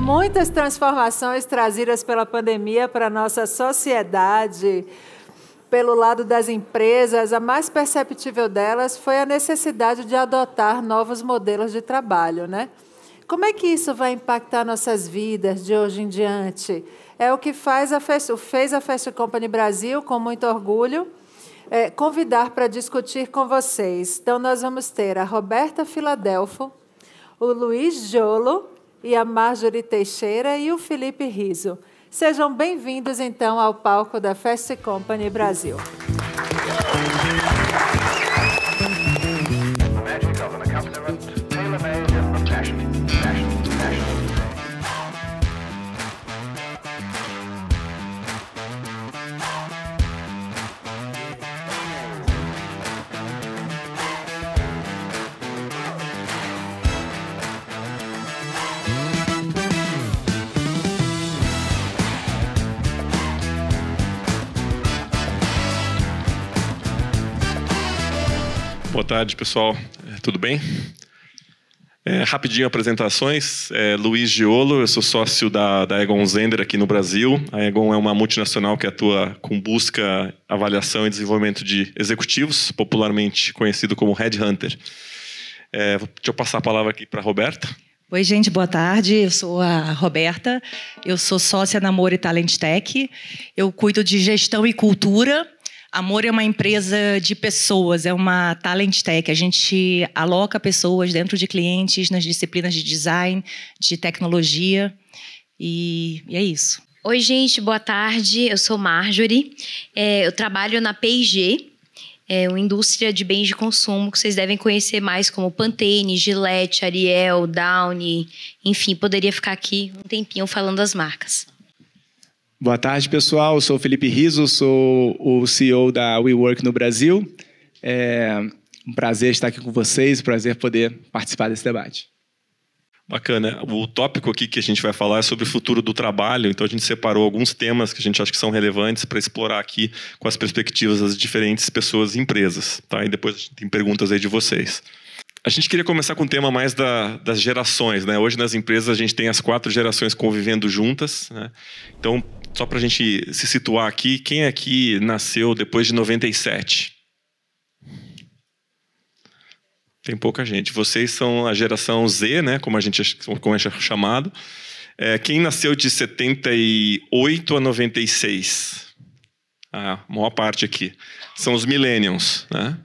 muitas transformações trazidas pela pandemia para a nossa sociedade, pelo lado das empresas, a mais perceptível delas foi a necessidade de adotar novos modelos de trabalho, né? Como é que isso vai impactar nossas vidas de hoje em diante? É o que fez a Fast Company Brasil, com muito orgulho, convidar para discutir com vocês. Então, nós vamos ter a Roberta Filadelfo, o Luiz Giolo, e a Marjorie Teixeira e o Felipe Rizzo. Sejam bem-vindos, então, ao palco da Fast Company Brasil. Boa tarde, pessoal. Tudo bem? Rapidinho apresentações. Luiz Giolo, eu sou sócio da Egon Zehnder aqui no Brasil. A Egon é uma multinacional que atua com busca, avaliação e desenvolvimento de executivos, popularmente conhecido como Headhunter. Deixa eu passar a palavra aqui para a Roberta. Oi, gente, boa tarde. Eu sou a Roberta, eu sou sócia na Amor e Talent Tech. Eu cuido de gestão e cultura. Amor é uma empresa de pessoas, é uma talent tech. A gente aloca pessoas dentro de clientes nas disciplinas de design, de tecnologia, e é isso. Oi, gente, boa tarde. Eu sou Marjorie. Eu trabalho na P&G, uma indústria de bens de consumo que vocês devem conhecer mais, como Pantene, Gillette, Ariel, Downy. Enfim, poderia ficar aqui um tempinho falando das marcas. Boa tarde, pessoal. Eu sou o Felipe Rizzo, sou o CEO da WeWork no Brasil. É um prazer estar aqui com vocês, prazer poder participar desse debate. Bacana. O tópico aqui que a gente vai falar é sobre o futuro do trabalho, então a gente separou alguns temas que a gente acha que são relevantes para explorar aqui com as perspectivas das diferentes pessoas e empresas. Tá? E depois a gente tem perguntas aí de vocês. A gente queria começar com o tema mais das gerações, né? Hoje nas empresas a gente tem as 4 gerações convivendo juntas, né? Então, só para a gente se situar aqui, quem aqui nasceu depois de 97? Tem pouca gente. Vocês são a geração Z, né? Como é chamado. Quem nasceu de 78 a 96? A maior parte aqui. São os millennials, né?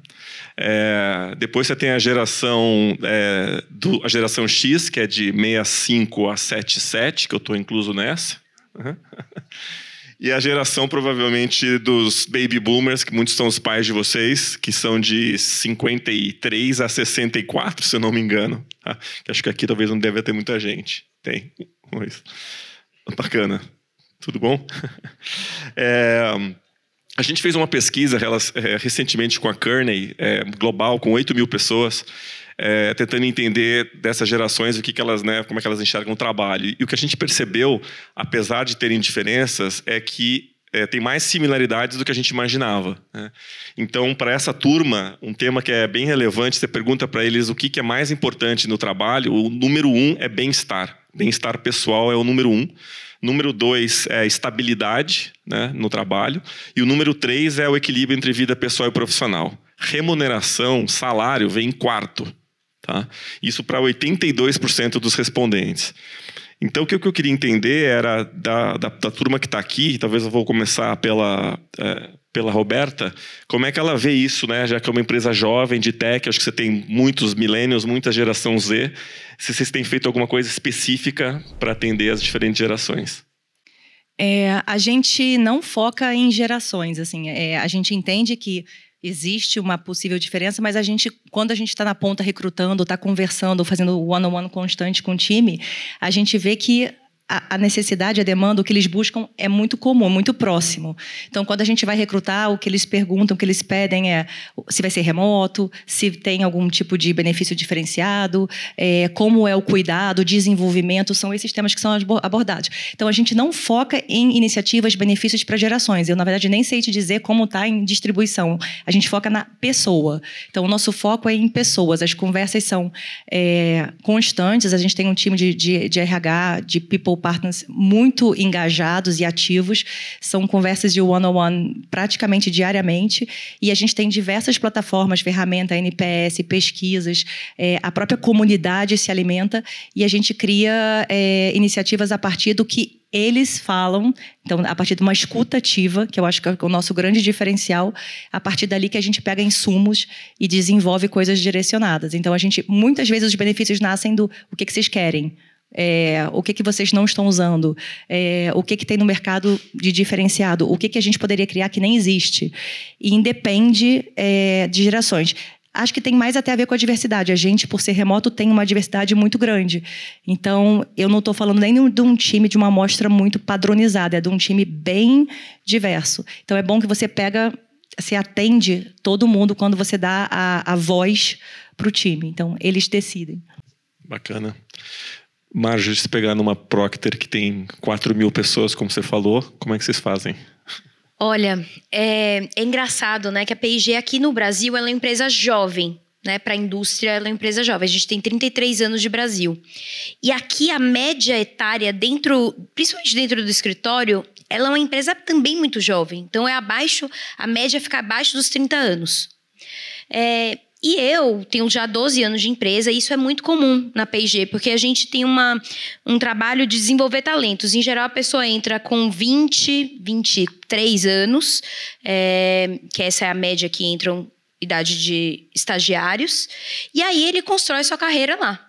Depois você tem a geração X, que é de 65 a 77, que eu estou incluso nessa. E a geração, provavelmente, dos baby boomers, que muitos são os pais de vocês, que são de 53 a 64, se eu não me engano. Acho que aqui talvez não deve ter muita gente. Tem. Bacana. Tudo bom? A gente fez uma pesquisa recentemente com a Kearney, global, com 8 mil pessoas, tentando entender dessas gerações o que elas, né, como é que elas enxergam o trabalho. E o que a gente percebeu, apesar de terem diferenças, é que tem mais similaridades do que a gente imaginava, né? Então, para essa turma, um tema que é bem relevante, você pergunta para eles o que é mais importante no trabalho, o número 1 é bem-estar. Bem-estar pessoal é o número 1. Número 2 é estabilidade, né, no trabalho. E o número 3 é o equilíbrio entre vida pessoal e profissional. Remuneração, salário, vem em quarto. Tá? Isso para 82% dos respondentes. Então, o que eu queria entender era da turma que está aqui, talvez eu vou começar pela Roberta, como é que ela vê isso, né? Já que é uma empresa jovem de tech, acho que você tem muitos millennials, muita geração Z, se vocês têm feito alguma coisa específica para atender as diferentes gerações. A gente não foca em gerações, assim, a gente entende que existe uma possível diferença, mas quando a gente está na ponta recrutando, está conversando, fazendo one-on-one constante com o time, a gente vê que a necessidade, a demanda, o que eles buscam é muito comum, muito próximo. Então, quando a gente vai recrutar, o que eles perguntam, o que eles pedem é se vai ser remoto, se tem algum tipo de benefício diferenciado, como é o cuidado, o desenvolvimento, são esses temas que são abordados. Então, a gente não foca em iniciativas, benefícios para gerações. Eu, na verdade, nem sei te dizer como está em distribuição. A gente foca na pessoa. Então, o nosso foco é em pessoas. As conversas são constantes. A gente tem um time de RH, de people partners muito engajados e ativos. São conversas de one-on-one praticamente diariamente. E a gente tem diversas plataformas, ferramenta, NPS, pesquisas. A própria comunidade se alimenta e a gente cria iniciativas a partir do que eles falam, então, a partir de uma escuta ativa, que eu acho que é o nosso grande diferencial, a partir dali que a gente pega insumos e desenvolve coisas direcionadas. Então, muitas vezes os benefícios nascem do o que vocês querem, o que vocês não estão usando, o que tem no mercado de diferenciado, o que a gente poderia criar que nem existe. E independe de gerações. Acho que tem mais até a ver com a diversidade. A gente, por ser remoto, tem uma diversidade muito grande. Então, eu não estou falando nem de um time, de uma amostra muito padronizada, é de um time bem diverso. Então, é bom que você atende todo mundo quando você dá a voz para o time. Então, eles decidem. Bacana. Marjorie, se pegar numa Procter que tem 4.000 pessoas, como você falou, como é que vocês fazem? Olha, é engraçado, né, que a P&G aqui no Brasil ela é uma empresa jovem, né, para a indústria ela é uma empresa jovem. A gente tem 33 anos de Brasil. E aqui a média etária, principalmente dentro do escritório, ela é uma empresa também muito jovem. Então a média fica abaixo dos 30 anos. E eu tenho já 12 anos de empresa e isso é muito comum na P&G, porque a gente tem um trabalho de desenvolver talentos. Em geral, a pessoa entra com 20, 23 anos, que essa é a média que entram idade de estagiários, e aí ele constrói sua carreira lá.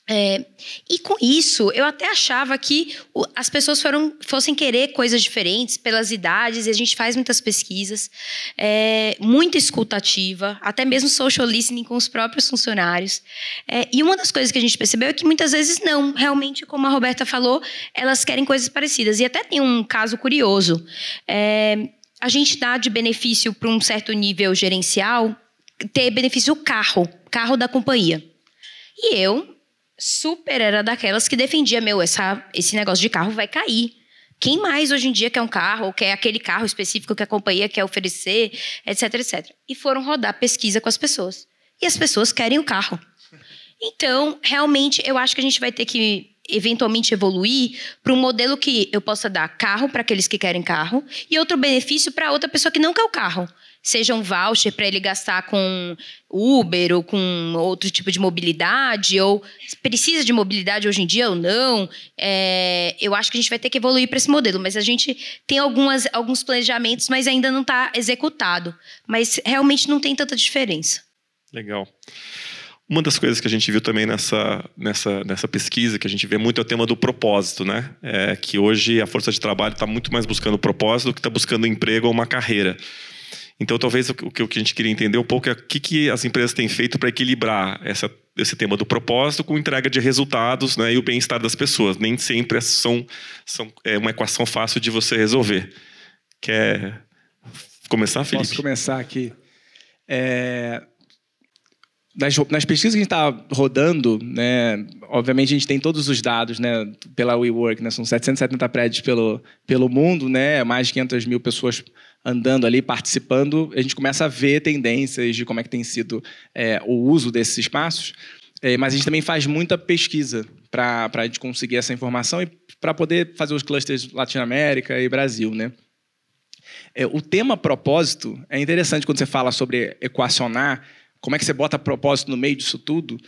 E com isso, eu até achava que as pessoas fossem querer coisas diferentes pelas idades, e a gente faz muitas pesquisas, muita escuta ativa, até mesmo social listening com os próprios funcionários. E uma das coisas que a gente percebeu é que muitas vezes não, realmente, como a Roberta falou, elas querem coisas parecidas. E até tem um caso curioso. A gente dá de benefício para um certo nível gerencial, ter benefício carro da companhia. E eu super era daquelas que defendia, esse negócio de carro vai cair. Quem mais hoje em dia quer um carro, ou quer aquele carro específico que a companhia quer oferecer, etc, etc. E foram rodar pesquisa com as pessoas. E as pessoas querem o carro. Então, realmente, eu acho que a gente vai ter que eventualmente evoluir para um modelo que eu possa dar carro para aqueles que querem carro e outro benefício para outra pessoa que não quer o carro. Seja um voucher para ele gastar com Uber ou com outro tipo de mobilidade, ou precisa de mobilidade hoje em dia ou não. Eu acho que a gente vai ter que evoluir para esse modelo, mas a gente tem alguns planejamentos, mas ainda não está executado. Mas realmente não tem tanta diferença. Legal. Uma das coisas que a gente viu também nessa pesquisa, que a gente vê muito, é o tema do propósito, né? Que hoje a força de trabalho está muito mais buscando propósito do que está buscando um emprego ou uma carreira. Então, talvez o que a gente queria entender um pouco é o que as empresas têm feito para equilibrar esse tema do propósito com entrega de resultados, né, e o bem-estar das pessoas. Nem sempre são uma equação fácil de você resolver. Quer começar, Felipe? Posso começar aqui. Nas pesquisas que a gente está rodando, né, obviamente a gente tem todos os dados, né, pela WeWork, né, são 770 prédios pelo mundo, né, mais de 500 mil pessoas andando ali, participando. A gente começa a ver tendências de como é que tem sido o uso desses espaços, mas a gente também faz muita pesquisa para a gente conseguir essa informação e para poder fazer os clusters Latinoamérica e Brasil, né. O tema propósito é interessante quando você fala sobre equacionar. Como é que você bota propósito no meio disso tudo?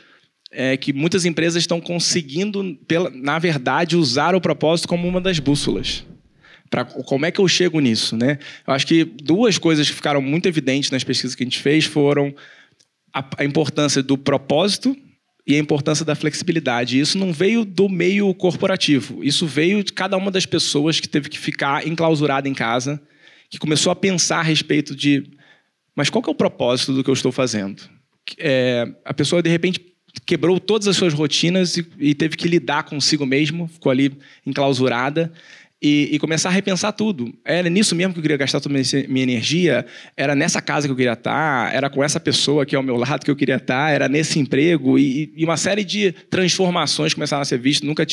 Que muitas empresas estão conseguindo, na verdade, usar o propósito como uma das bússolas. Como é que eu chego nisso, né? Eu acho que duas coisas que ficaram muito evidentes nas pesquisas que a gente fez foram a importância do propósito e a importância da flexibilidade. E isso não veio do meio corporativo. Isso veio de cada uma das pessoas que teve que ficar enclausurada em casa, que começou a pensar a respeito de... Mas qual que é o propósito do que eu estou fazendo? A pessoa, de repente, quebrou todas as suas rotinas e teve que lidar consigo mesmo, ficou ali enclausurada. E começar a repensar tudo. Era nisso mesmo que eu queria gastar toda a minha energia? Era nessa casa que eu queria estar? Era com essa pessoa aqui ao meu lado que eu queria estar? Era nesse emprego? E uma série de transformações começaram a ser vistas. Nunca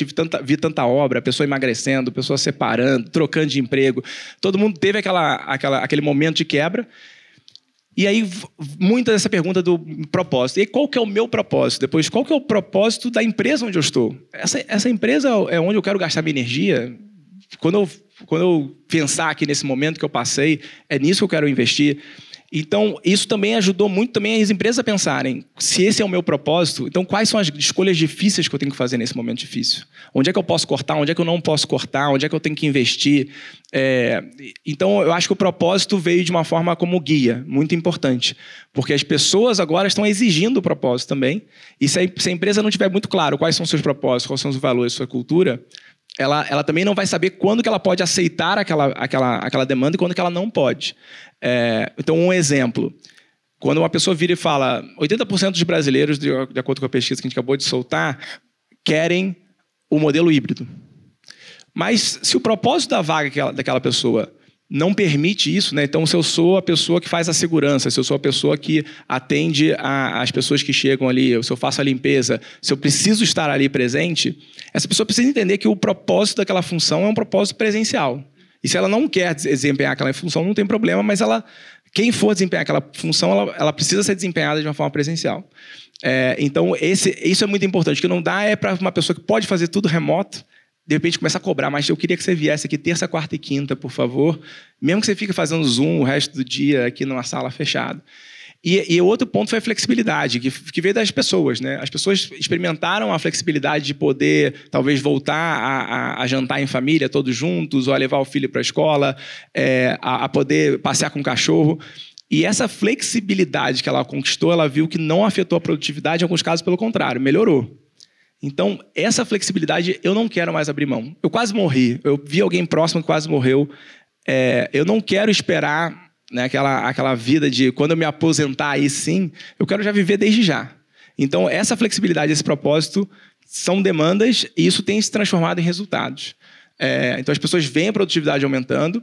vi tanta obra, pessoa emagrecendo, pessoa separando, trocando de emprego. Todo mundo teve aquele momento de quebra. E aí, muita dessa pergunta do propósito. E qual que é o meu propósito? Depois, qual que é o propósito da empresa onde eu estou? Essa empresa é onde eu quero gastar minha energia? Quando eu pensar aqui nesse momento que eu passei, é nisso que eu quero investir. Então, isso também ajudou muito também as empresas a pensarem, se esse é o meu propósito, então quais são as escolhas difíceis que eu tenho que fazer nesse momento difícil? Onde é que eu posso cortar? Onde é que eu não posso cortar? Onde é que eu tenho que investir? Então, eu acho que o propósito veio de uma forma como guia, muito importante. Porque as pessoas agora estão exigindo o propósito também. E se a empresa não tiver muito claro quais são os seus propósitos, quais são os valores, sua cultura, ela também não vai saber quando que ela pode aceitar aquela demanda e quando que ela não pode. Então, um exemplo. Quando uma pessoa vira e fala 80% dos brasileiros, de acordo com a pesquisa que a gente acabou de soltar, querem o modelo híbrido. Mas se o propósito da vaga daquela pessoa não permite isso, né? Então, se eu sou a pessoa que faz a segurança, se eu sou a pessoa que atende as pessoas que chegam ali, se eu faço a limpeza, se eu preciso estar ali presente, essa pessoa precisa entender que o propósito daquela função é um propósito presencial. E se ela não quer desempenhar aquela função, não tem problema, mas quem for desempenhar aquela função, ela precisa ser desempenhada de uma forma presencial. Então, isso é muito importante. O que não dá é para uma pessoa que pode fazer tudo remoto, de repente começar a cobrar, mas eu queria que você viesse aqui terça, quarta e quinta, por favor. Mesmo que você fique fazendo Zoom o resto do dia aqui numa sala fechada. E outro ponto foi a flexibilidade, que veio das pessoas, né? As pessoas experimentaram a flexibilidade de poder, talvez, voltar a jantar em família, todos juntos, ou a levar o filho para a escola, a poder passear com o cachorro. E essa flexibilidade que ela conquistou, ela viu que não afetou a produtividade, em alguns casos, pelo contrário, melhorou. Então, essa flexibilidade eu não quero mais abrir mão. Eu quase morri. Eu vi alguém próximo que quase morreu. Eu não quero esperar, né, aquela vida de quando eu me aposentar aí sim, eu quero já viver desde já. Então, essa flexibilidade, esse propósito são demandas e isso tem se transformado em resultados. Então, as pessoas veem a produtividade aumentando,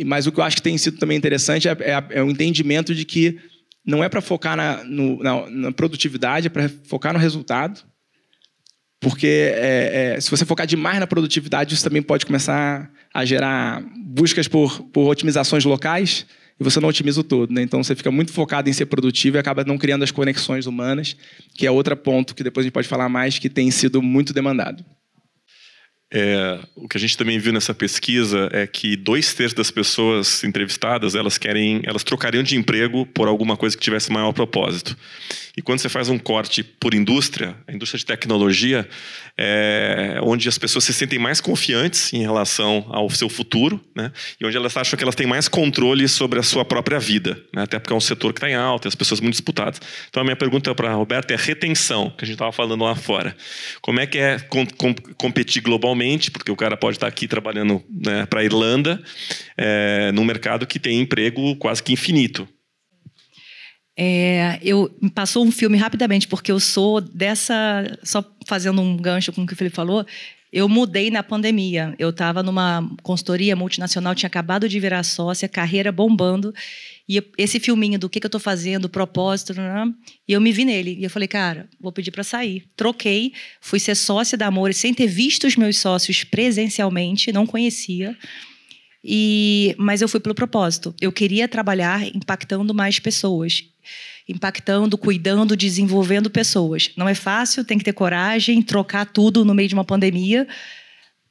mas o que eu acho que tem sido também interessante é o entendimento de que não é para focar na produtividade, é para focar no resultado. Porque se você focar demais na produtividade, isso também pode começar a gerar buscas por otimizações locais e você não otimiza o todo, né? Então, você fica muito focado em ser produtivo e acaba não criando as conexões humanas, que é outro ponto que depois a gente pode falar mais, que tem sido muito demandado. O que a gente também viu nessa pesquisa é que 2/3 das pessoas entrevistadas, elas trocariam de emprego por alguma coisa que tivesse maior propósito. E quando você faz um corte por indústria, a indústria de tecnologia, onde as pessoas se sentem mais confiantes em relação ao seu futuro, né? E onde elas acham que elas têm mais controle sobre a sua própria vida, né? Até porque é um setor que está em alta, e as pessoas muito disputadas. Então, a minha pergunta para a Roberta é a retenção, que a gente estava falando lá fora. Como é que é competir globalmente, porque o cara pode estar aqui trabalhando, né, para a Irlanda, num mercado que tem emprego quase que infinito. Passou um filme rapidamente, porque eu sou só fazendo um gancho com o que o Felipe falou, eu mudei na pandemia. Eu estava numa consultoria multinacional, tinha acabado de virar sócia, carreira bombando, e esse filminho do que eu estou fazendo, propósito, e eu me vi nele. E eu falei, cara, vou pedir para sair. Troquei, fui ser sócia da Amore sem ter visto os meus sócios presencialmente, não conhecia. Mas eu fui pelo propósito. Eu queria trabalhar impactando mais pessoas. Impactando, cuidando, desenvolvendo pessoas. Não é fácil, tem que ter coragem, trocar tudo no meio de uma pandemia.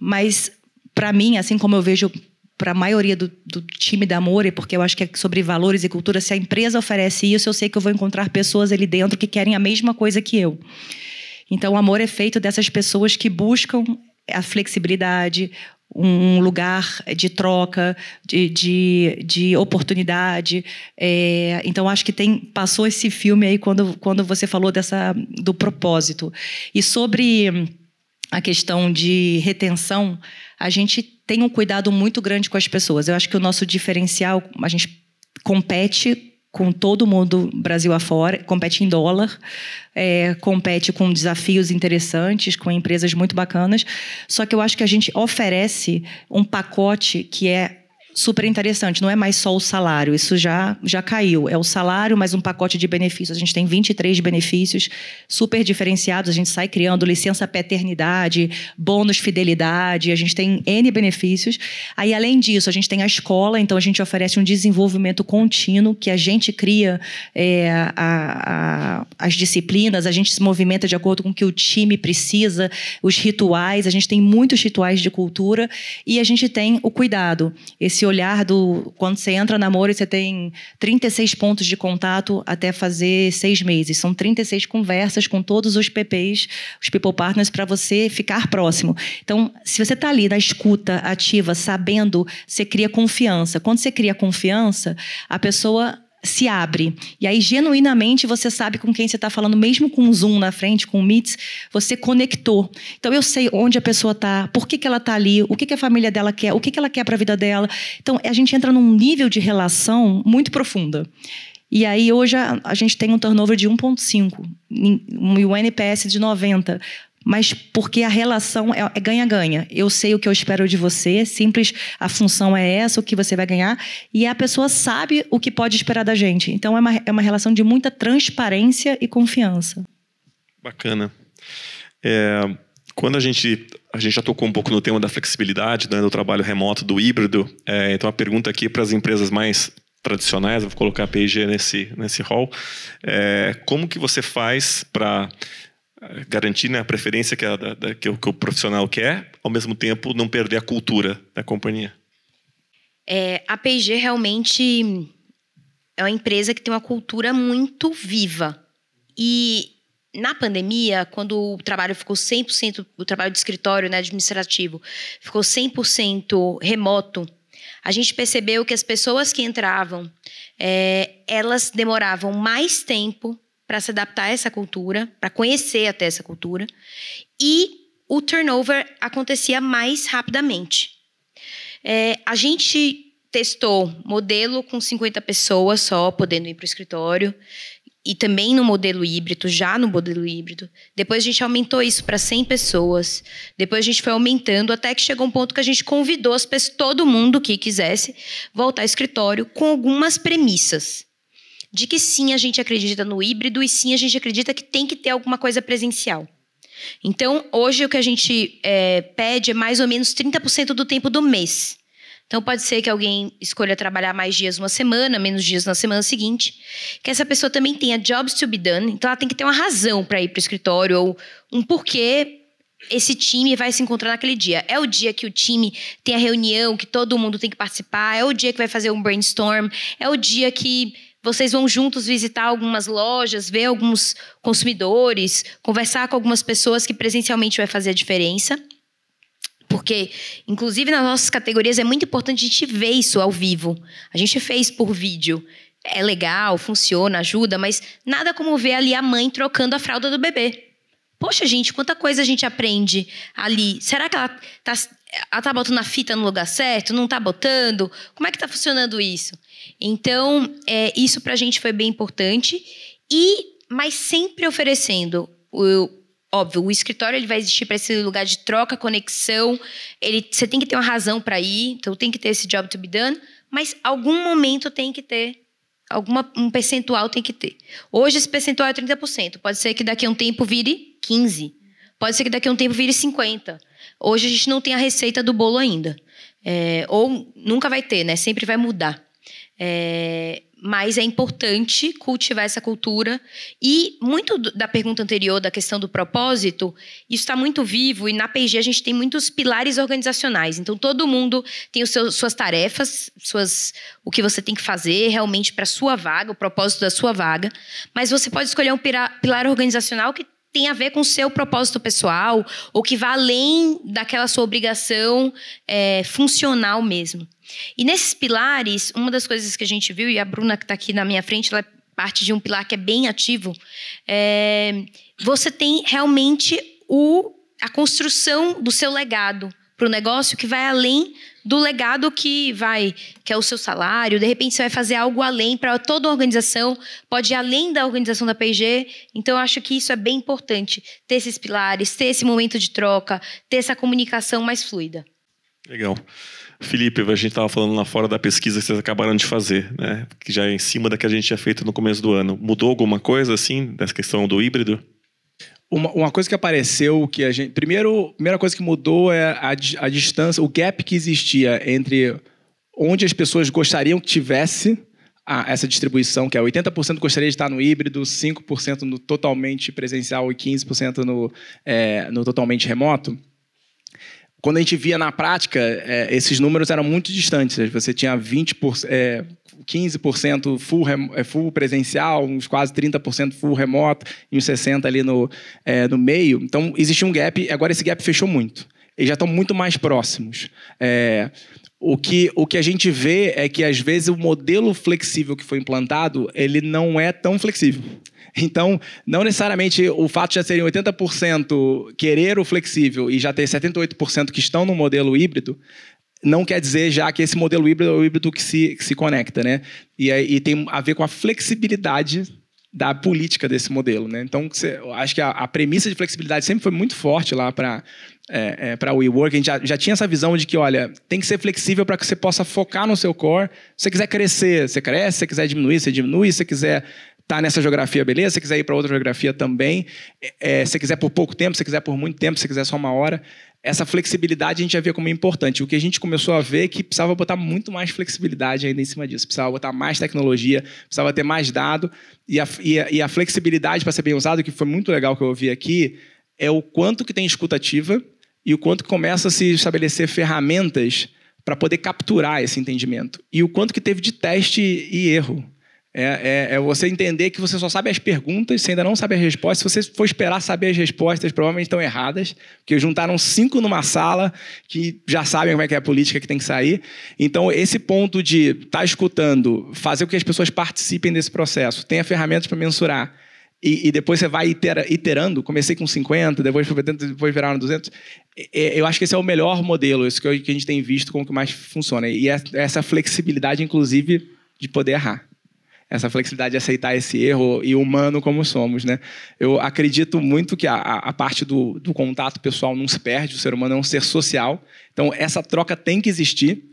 Mas, para mim, assim como eu vejo para a maioria do time da Amore, porque eu acho que é sobre valores e cultura, se a empresa oferece isso, eu sei que eu vou encontrar pessoas ali dentro que querem a mesma coisa que eu. Então, o Amore é feito dessas pessoas que buscam a flexibilidade, um lugar de troca, de oportunidade. Então, acho que passou esse filme aí quando você falou do propósito. E sobre a questão de retenção, a gente tem um cuidado muito grande com as pessoas. Eu acho que o nosso diferencial, a gente compete com todo mundo Brasil afora, compete em dólar, compete com desafios interessantes, com empresas muito bacanas. Só que eu acho que a gente oferece um pacote que é super interessante. Não é mais só o salário, isso já caiu. É o salário mais um pacote de benefícios. A gente tem 23 benefícios super diferenciados. A gente sai criando licença paternidade, bônus fidelidade, a gente tem N benefícios. Aí, além disso, a gente tem a escola, então a gente oferece um desenvolvimento contínuo, que a gente cria as disciplinas, a gente se movimenta de acordo com o que o time precisa, os rituais, a gente tem muitos rituais de cultura e a gente tem o cuidado. Esse olhar quando você entra na Amore, você tem 36 pontos de contato até fazer 6 meses. São 36 conversas com todos os PPs, os People Partners, para você ficar próximo. Então, se você está ali na escuta ativa, sabendo, você cria confiança. Quando você cria confiança, a pessoa se abre. E aí, genuinamente, você sabe com quem você está falando, mesmo com um Zoom na frente, com o Meets, você conectou. Então, eu sei onde a pessoa está, por que ela está ali, o que a família dela quer, o que ela quer para a vida dela. Então, a gente entra num nível de relação muito profunda. E aí, hoje, a gente tem um turnover de 1,5 e um NPS de 90. Mas porque a relação é ganha-ganha. Eu sei o que eu espero de você, simples, a função é essa, o que você vai ganhar, e a pessoa sabe o que pode esperar da gente. Então, é uma relação de muita transparência e confiança. Bacana. Quando a gente já tocou um pouco no tema da flexibilidade, né, do trabalho remoto, do híbrido, então a pergunta aqui para as empresas mais tradicionais, eu vou colocar a P&G nesse hall, como que você faz para garantir, né, a preferência que o profissional quer, ao mesmo tempo não perder a cultura da companhia? A P&G realmente é uma empresa que tem uma cultura muito viva. E na pandemia, quando o trabalho ficou 100%, o trabalho de escritório, né, administrativo, ficou 100% remoto, a gente percebeu que as pessoas que entravam, elas demoravam mais tempo para se adaptar a essa cultura, para conhecer até essa cultura, e o turnover acontecia mais rapidamente. A gente testou modelo com 50 pessoas só, podendo ir para o escritório, e também no modelo híbrido, já no modelo híbrido. Depois a gente aumentou isso para 100 pessoas, depois a gente foi aumentando, até que chegou um ponto que a gente convidou as pessoas, todo mundo que quisesse voltar ao escritório, com algumas premissas. De que sim, a gente acredita no híbrido e sim, a gente acredita que tem que ter alguma coisa presencial. Então, hoje o que a gente pede é mais ou menos 30% do tempo do mês. Então, pode ser que alguém escolha trabalhar mais dias uma semana, menos dias na semana seguinte. Que essa pessoa também tenha jobs to be done. Então, ela tem que ter uma razão para ir para o escritório ou um porquê esse time vai se encontrar naquele dia. É o dia que o time tem a reunião, que todo mundo tem que participar. É o dia que vai fazer um brainstorm. É o dia que vocês vão juntos visitar algumas lojas, ver alguns consumidores, conversar com algumas pessoas que presencialmente vai fazer a diferença. Porque, inclusive, nas nossas categorias é muito importante a gente ver isso ao vivo. A gente fez por vídeo. É legal, funciona, ajuda, mas nada como ver ali a mãe trocando a fralda do bebê. Poxa, gente, quanta coisa a gente aprende ali. Será que ela tá botando a fita no lugar certo? Não tá botando? Como é que tá funcionando isso? Então, isso pra gente foi bem importante. Mas sempre oferecendo óbvio, o escritório ele vai existir para esse lugar de troca, conexão. Você tem que ter uma razão para ir, então tem que ter esse job to be done, mas algum momento tem que ter, um percentual tem que ter. Hoje esse percentual é 30%, pode ser que daqui a um tempo vire 15%, pode ser que daqui a um tempo vire 50%. Hoje a gente não tem a receita do bolo ainda, ou nunca vai ter, né? Sempre vai mudar. Mas é importante cultivar essa cultura. E muito da pergunta anterior, da questão do propósito, isso está muito vivo. E na P&G a gente tem muitos pilares organizacionais. Então, todo mundo tem suas tarefas, o que você tem que fazer realmente para a sua vaga, o propósito da sua vaga. Mas você pode escolher um pilar organizacional que tem a ver com o seu propósito pessoal ou que vá além daquela sua obrigação funcional mesmo. E nesses pilares, uma das coisas que a gente viu, e a Bruna que está aqui na minha frente, ela é parte de um pilar que é bem ativo, você tem realmente a construção do seu legado para o negócio que vai além do legado que é o seu salário. De repente, você vai fazer algo além para toda a organização, pode ir além da organização da P&G. Então, eu acho que isso é bem importante, ter esses pilares, ter esse momento de troca, ter essa comunicação mais fluida. Legal. Felipe, a gente estava falando lá fora da pesquisa que vocês acabaram de fazer, né? Que já é em cima da que a gente tinha feito no começo do ano. Mudou alguma coisa, assim, dessa questão do híbrido? Uma coisa que apareceu, que a gente... Primeira coisa que mudou é a distância, o gap que existia entre onde as pessoas gostariam que tivesse essa distribuição, que é 80% gostaria de estar no híbrido, 5% no totalmente presencial e 15% no totalmente remoto. Quando a gente via na prática, esses números eram muito distantes. Você tinha 15% full presencial, uns quase 30% full remoto e uns 60% ali no meio. Então, existia um gap. Agora, esse gap fechou muito. Eles já estão muito mais próximos. O que a gente vê é que, às vezes, o modelo flexível que foi implantado, ele não é tão flexível. Então, não necessariamente o fato de já serem 80% querer o flexível e já ter 78% que estão no modelo híbrido, não quer dizer já que esse modelo híbrido é o híbrido que se conecta, né? E tem a ver com a flexibilidade da política desse modelo, né? Então, eu acho que a premissa de flexibilidade sempre foi muito forte lá para o WeWork. A gente já tinha essa visão de que, olha, tem que ser flexível para que você possa focar no seu core. Se você quiser crescer, você cresce. Se você quiser diminuir, você diminui. Se você quiser estar nessa geografia, beleza. Se você quiser ir para outra geografia também. Se você quiser por pouco tempo, se você quiser por muito tempo, se você quiser só 1 hora. Essa flexibilidade a gente já vê como importante. O que a gente começou a ver é que precisava botar muito mais flexibilidade ainda em cima disso. Precisava botar mais tecnologia, precisava ter mais dado. E a flexibilidade, para ser bem usado, que foi muito legal que eu ouvi aqui, é o quanto que tem escutativa e o quanto que começa a se estabelecer ferramentas para poder capturar esse entendimento. E o quanto que teve de teste e erro. É você entender que você só sabe as perguntas, você ainda não sabe as respostas. Se você for esperar saber as respostas, provavelmente estão erradas, porque juntaram 5 numa sala que já sabem como é que é a política que tem que sair. Então, esse ponto de estar escutando, fazer com que as pessoas participem desse processo, tenha ferramentas para mensurar, e depois você vai iterando. Comecei com 50, depois foi 80, depois viraram 200. Eu acho que esse é o melhor modelo, esse que a gente tem visto como que mais funciona. E essa flexibilidade, inclusive, de poder errar. Essa flexibilidade de aceitar esse erro e humano como somos, né? Eu acredito muito que a parte do contato pessoal não se perde, o ser humano é um ser social, então essa troca tem que existir,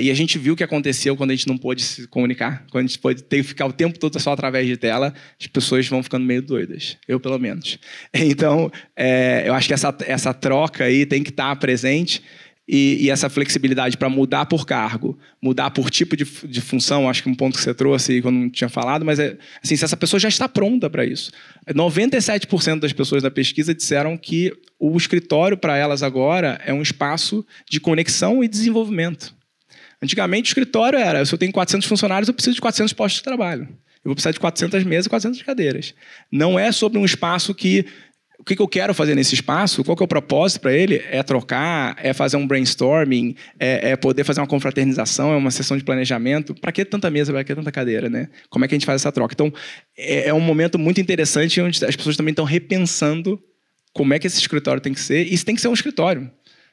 e a gente viu o que aconteceu quando a gente não pôde se comunicar, quando a gente pôde ter que ficar o tempo todo só através de tela, as pessoas vão ficando meio doidas, eu pelo menos. Então, eu acho que essa troca aí tem que estar presente. E essa flexibilidade para mudar por cargo, mudar por tipo de função, acho que um ponto que você trouxe quando não tinha falado, mas assim, se essa pessoa já está pronta para isso. 97% das pessoas da pesquisa disseram que o escritório para elas agora é um espaço de conexão e desenvolvimento. Antigamente o escritório era, se eu tenho 400 funcionários, eu preciso de 400 postos de trabalho. Eu vou precisar de 400 mesas e 400 cadeiras. Não é sobre um espaço que... O que eu quero fazer nesse espaço? Qual que é o propósito para ele? É trocar, é fazer um brainstorming, é poder fazer uma confraternização, é uma sessão de planejamento. Para que tanta mesa, para que tanta cadeira, né? Como é que a gente faz essa troca? Então, é um momento muito interessante onde as pessoas também estão repensando como é que esse escritório tem que ser. E se tem que ser um escritório.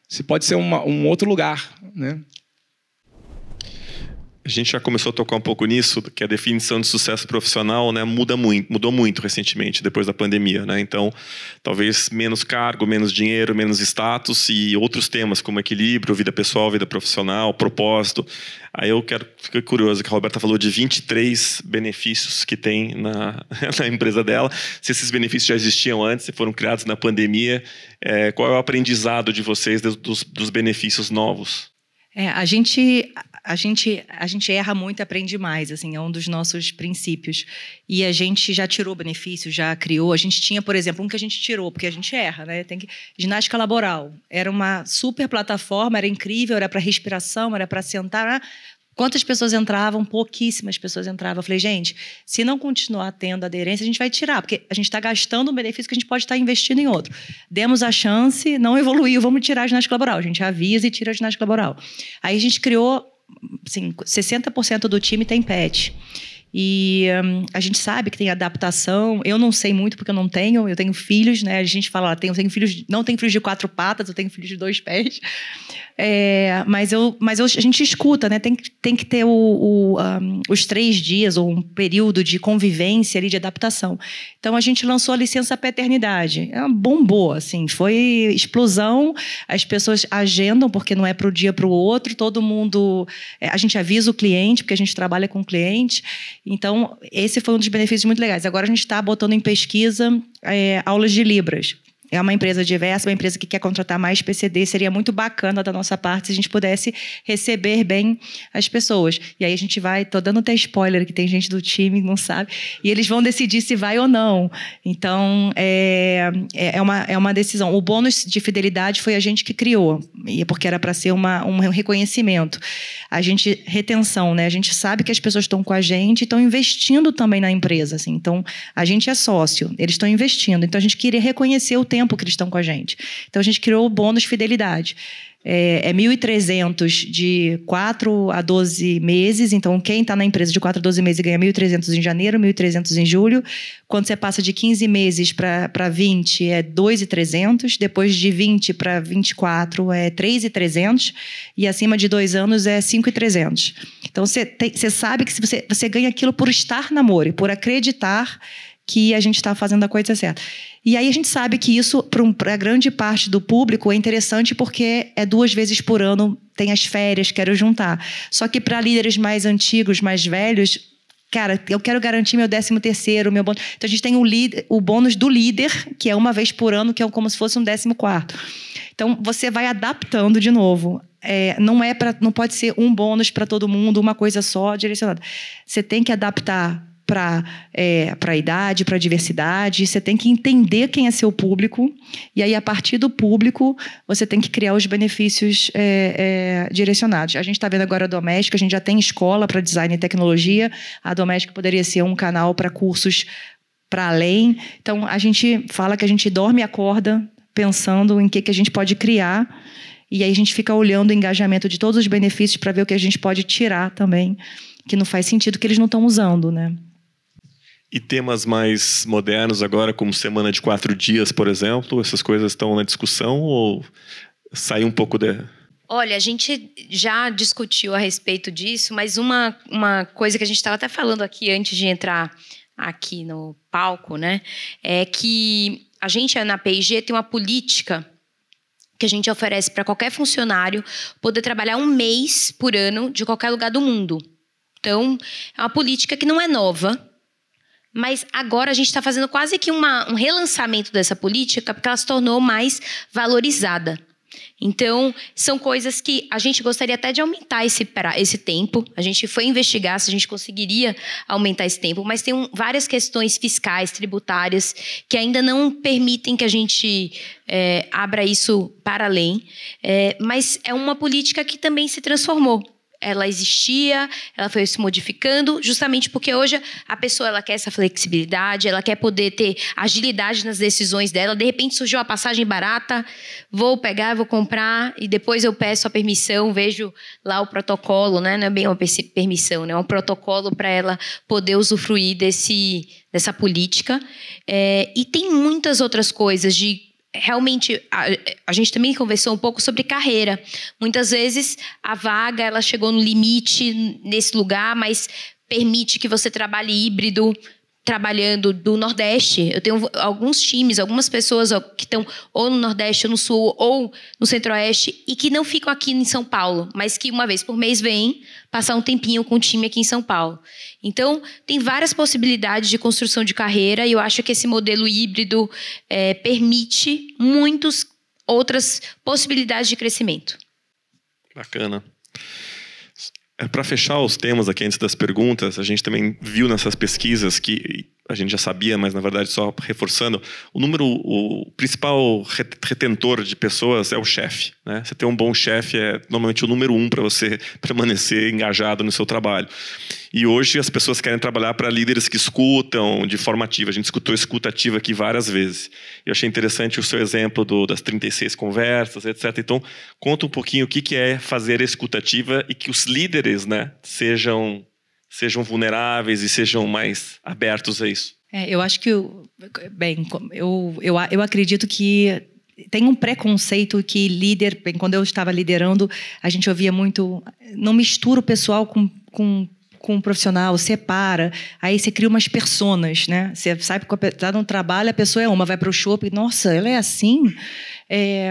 Se pode ser um outro lugar, né? A gente já começou a tocar um pouco nisso, que a definição de sucesso profissional, né, mudou muito recentemente, depois da pandemia, né? Então, talvez menos cargo, menos dinheiro, menos status e outros temas como equilíbrio, vida pessoal, vida profissional, propósito. Aí eu fiquei curioso, que a Roberta falou de 23 benefícios que tem na empresa dela. Se esses benefícios já existiam antes, se foram criados na pandemia, qual é o aprendizado de vocês dos benefícios novos? A gente erra muito e aprende mais, assim, é um dos nossos princípios. E a gente já tirou benefícios, já criou. A gente tinha, por exemplo, um que a gente tirou, porque a gente erra, né? Ginástica laboral. Era uma super plataforma, era incrível, era para respiração, era para sentar. Quantas pessoas entravam? Pouquíssimas pessoas entravam. Eu falei, gente, se não continuar tendo aderência, a gente vai tirar, porque a gente está gastando um benefício que a gente pode estar investindo em outro. Demos a chance, não evoluiu, vamos tirar a ginástica laboral. A gente avisa e tira a ginástica laboral. Aí a gente criou, assim, 60% do time tem pet. E a gente sabe que tem adaptação. Eu não sei muito porque eu tenho filhos, né? A gente fala, eu tenho filhos, não tenho filhos de 4 patas, eu tenho filhos de 2 pés. Mas a gente escuta, né? Tem que ter os 3 dias ou um período de convivência ali, de adaptação. Então a gente lançou a licença paternidade. Bombou, assim, foi explosão. As pessoas agendam porque não é para o dia para o outro. Todo mundo, a gente avisa o cliente porque a gente trabalha com o cliente. Então esse foi um dos benefícios muito legais. Agora a gente está botando em pesquisa aulas de Libras. É uma empresa diversa, uma empresa que quer contratar mais PCD. Seria muito bacana da nossa parte se a gente pudesse receber bem as pessoas. E aí a gente vai... Estou dando até spoiler, que tem gente do time que não sabe. E eles vão decidir se vai ou não. Então, é uma decisão. O bônus de fidelidade foi a gente que criou, porque era para ser um reconhecimento. Retenção, né? A gente sabe que as pessoas estão com a gente e estão investindo também na empresa. Assim. Então, a gente é sócio, eles estão investindo. Então, a gente queria reconhecer o tempo que eles estão com a gente. Então, a gente criou o bônus fidelidade. É 1.300 de 4 a 12 meses. Então, quem está na empresa de 4 a 12 meses ganha 1.300 em janeiro, 1.300 em julho. Quando você passa de 15 meses para 20, é 2.300. Depois de 20 para 24, é 3.300. E acima de 2 anos, é 5.300. Então, você sabe que você ganha aquilo por estar na Amore, por acreditar que a gente está fazendo a coisa certa. E aí a gente sabe que isso, para grande parte do público, é interessante porque é 2 vezes por ano, tem as férias, quero juntar. Só que para líderes mais antigos, mais velhos, cara, eu quero garantir meu 13º, meu bônus. Então a gente tem o bônus do líder, que é 1 vez por ano, que é como se fosse um 14º. Então você vai adaptando de novo. Não pode ser um bônus para todo mundo, uma coisa só direcionada. Você tem que adaptar para a idade, para a diversidade. Você tem que entender quem é seu público. E aí, a partir do público, você tem que criar os benefícios direcionados. A gente está vendo agora a Doméstica, a gente já tem escola para design e tecnologia. A Doméstica poderia ser um canal para cursos para além. Então, a gente fala que a gente dorme e acorda pensando em que a gente pode criar. E aí, a gente fica olhando o engajamento de todos os benefícios para ver o que a gente pode tirar também, que não faz sentido, que eles não estão usando, né? E temas mais modernos agora, como semana de 4 dias, por exemplo, essas coisas estão na discussão ou sai um pouco Olha, a gente já discutiu a respeito disso, mas uma coisa que a gente estava até falando aqui antes de entrar aqui no palco, né, é que a gente na P&G tem uma política que a gente oferece para qualquer funcionário poder trabalhar 1 mês por ano de qualquer lugar do mundo. Então, é uma política que não é nova, mas agora a gente está fazendo quase que um relançamento dessa política porque ela se tornou mais valorizada. Então, são coisas que a gente gostaria até de aumentar esse tempo. A gente foi investigar se a gente conseguiria aumentar esse tempo, mas tem várias questões fiscais, tributárias, que ainda não permitem que a gente abra isso para além. Mas é uma política que também se transformou. Ela existia, ela foi se modificando, justamente porque hoje a pessoa ela quer essa flexibilidade, ela quer poder ter agilidade nas decisões dela. De repente surgiu uma passagem barata, vou pegar, vou comprar e depois eu peço a permissão, vejo lá o protocolo, né? Não é bem uma permissão, né? É um protocolo para ela poder usufruir dessa política. E tem muitas outras coisas realmente, a gente também conversou um pouco sobre carreira. Muitas vezes, a vaga ela chegou no limite nesse lugar, mas permite que você trabalhe híbrido, trabalhando do Nordeste. Eu tenho alguns times, algumas pessoas que estão ou no Nordeste, ou no Sul, ou no Centro-Oeste, e que não ficam aqui em São Paulo, mas que uma vez por mês vêm passar um tempinho com o time aqui em São Paulo. Então, tem várias possibilidades de construção de carreira, e eu acho que esse modelo híbrido permite muitas outras possibilidades de crescimento. Bacana. Para fechar os temas aqui antes das perguntas, a gente também viu nessas pesquisas que a gente já sabia, mas na verdade só reforçando, o principal retentor de pessoas é o chefe, né? Você ter um bom chefe é normalmente o número 1 para você permanecer engajado no seu trabalho. E hoje as pessoas querem trabalhar para líderes que escutam de forma ativa. A gente escutou escuta ativa aqui várias vezes. Eu achei interessante o seu exemplo das 36 conversas, etc. Então, conta um pouquinho o que é fazer a escuta ativa e que os líderes, né, sejam sejam vulneráveis e sejam mais abertos a isso? Eu acho que, bem, eu acredito que tem um preconceito que líder, bem, quando eu estava liderando, a gente ouvia muito, não mistura o pessoal com o profissional, separa, aí você cria umas personas, né? Você sabe que está no trabalho, a pessoa é uma, vai para o shopping, nossa, ela é assim?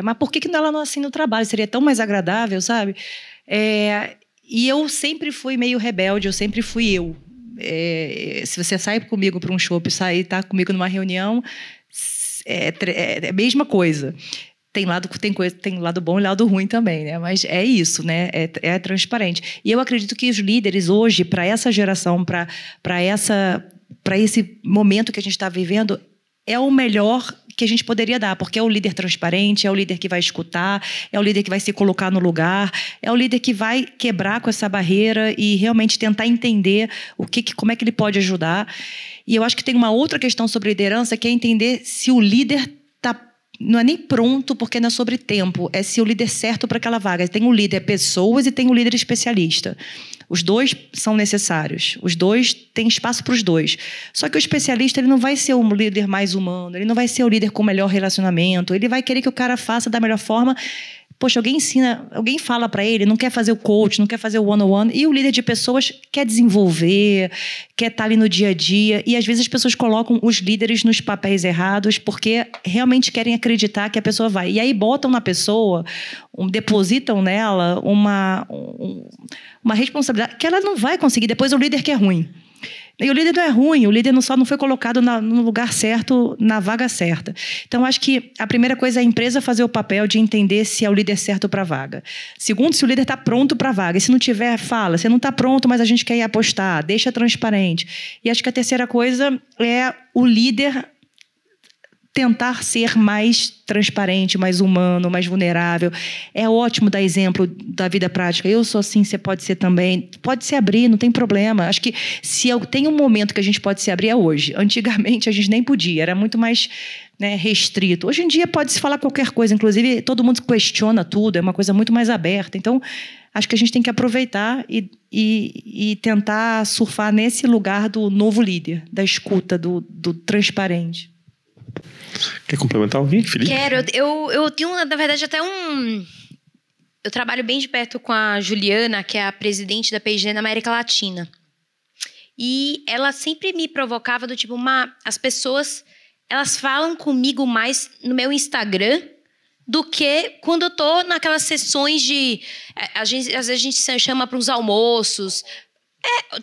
Mas por que ela não é assim no trabalho? Seria tão mais agradável, sabe? E eu sempre fui meio rebelde, eu sempre fui eu. Se você sai comigo para um shopping, sair, tá comigo numa reunião, é a mesma coisa. Tem lado bom e lado ruim também, né? Mas é isso, né? É transparente. E eu acredito que os líderes hoje, para essa geração, para esse momento que a gente está vivendo, é o melhor que a gente poderia dar, porque é o líder transparente, é o líder que vai escutar, é o líder que vai se colocar no lugar, é o líder que vai quebrar com essa barreira e realmente tentar entender como é que ele pode ajudar. E eu acho que tem uma outra questão sobre liderança, que é entender se o líder não é nem pronto, porque não é sobre tempo, é se o líder certo para aquela vaga. Tem o líder pessoas e tem o líder especialista. Os dois são necessários. Os dois têm espaço para os dois. Só que o especialista, ele não vai ser o líder mais humano, ele não vai ser o líder com o melhor relacionamento, ele vai querer que o cara faça da melhor forma. Poxa, alguém ensina, alguém fala para ele, não quer fazer o coach, não quer fazer o one-on-one, e o líder de pessoas quer desenvolver, quer estar ali no dia a dia, e às vezes as pessoas colocam os líderes nos papéis errados porque realmente querem acreditar que a pessoa vai. E aí botam na pessoa, depositam nela uma responsabilidade que ela não vai conseguir, depois o líder que é ruim. E o líder não é ruim, o líder só não foi colocado no lugar certo, na vaga certa. Então, acho que a primeira coisa é a empresa fazer o papel de entender se é o líder certo para a vaga. Segundo, se o líder está pronto para a vaga. E se não tiver, fala. Você não está pronto, mas a gente quer ir apostar. Deixa transparente. E acho que a terceira coisa é o líder tentar ser mais transparente, mais humano, mais vulnerável. É ótimo dar exemplo da vida prática. Eu sou assim, você pode ser também. Pode se abrir, não tem problema. Acho que se tem um momento que a gente pode se abrir é hoje. Antigamente a gente nem podia, era muito mais, né, restrito. Hoje em dia pode se falar qualquer coisa, inclusive todo mundo questiona tudo, é uma coisa muito mais aberta. Então, acho que a gente tem que aproveitar e tentar surfar nesse lugar do novo líder, da escuta, do transparente. Quer complementar alguém, Felipe? Quero. Eu tenho, na verdade, até eu trabalho bem de perto com a Juliana, que é a presidente da P&G na América Latina. E ela sempre me provocava do tipo, as pessoas, elas falam comigo mais no meu Instagram do que quando eu tô naquelas sessões às vezes a gente se chama para uns almoços.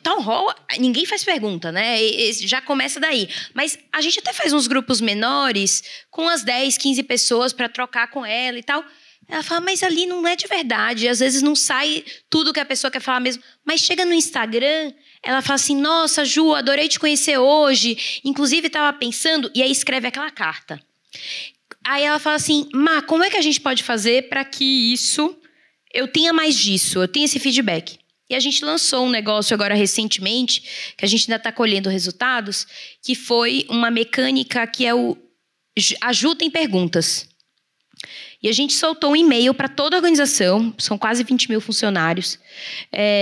Town hall, ninguém faz pergunta, né? Já começa daí. Mas a gente até faz uns grupos menores com as 10, 15 pessoas para trocar com ela e tal. Ela fala, mas ali não é de verdade. Às vezes não sai tudo que a pessoa quer falar mesmo. Mas chega no Instagram, ela fala assim, nossa, Ju, adorei te conhecer hoje. Inclusive, estava pensando... E aí escreve aquela carta. Aí ela fala assim, como é que a gente pode fazer para que eu tenha mais disso, eu tenha esse feedback? E a gente lançou um negócio agora recentemente, que a gente ainda está colhendo resultados, que foi uma mecânica que é o Ajuda em Perguntas. E a gente soltou um e-mail para toda a organização, são quase 20 mil funcionários,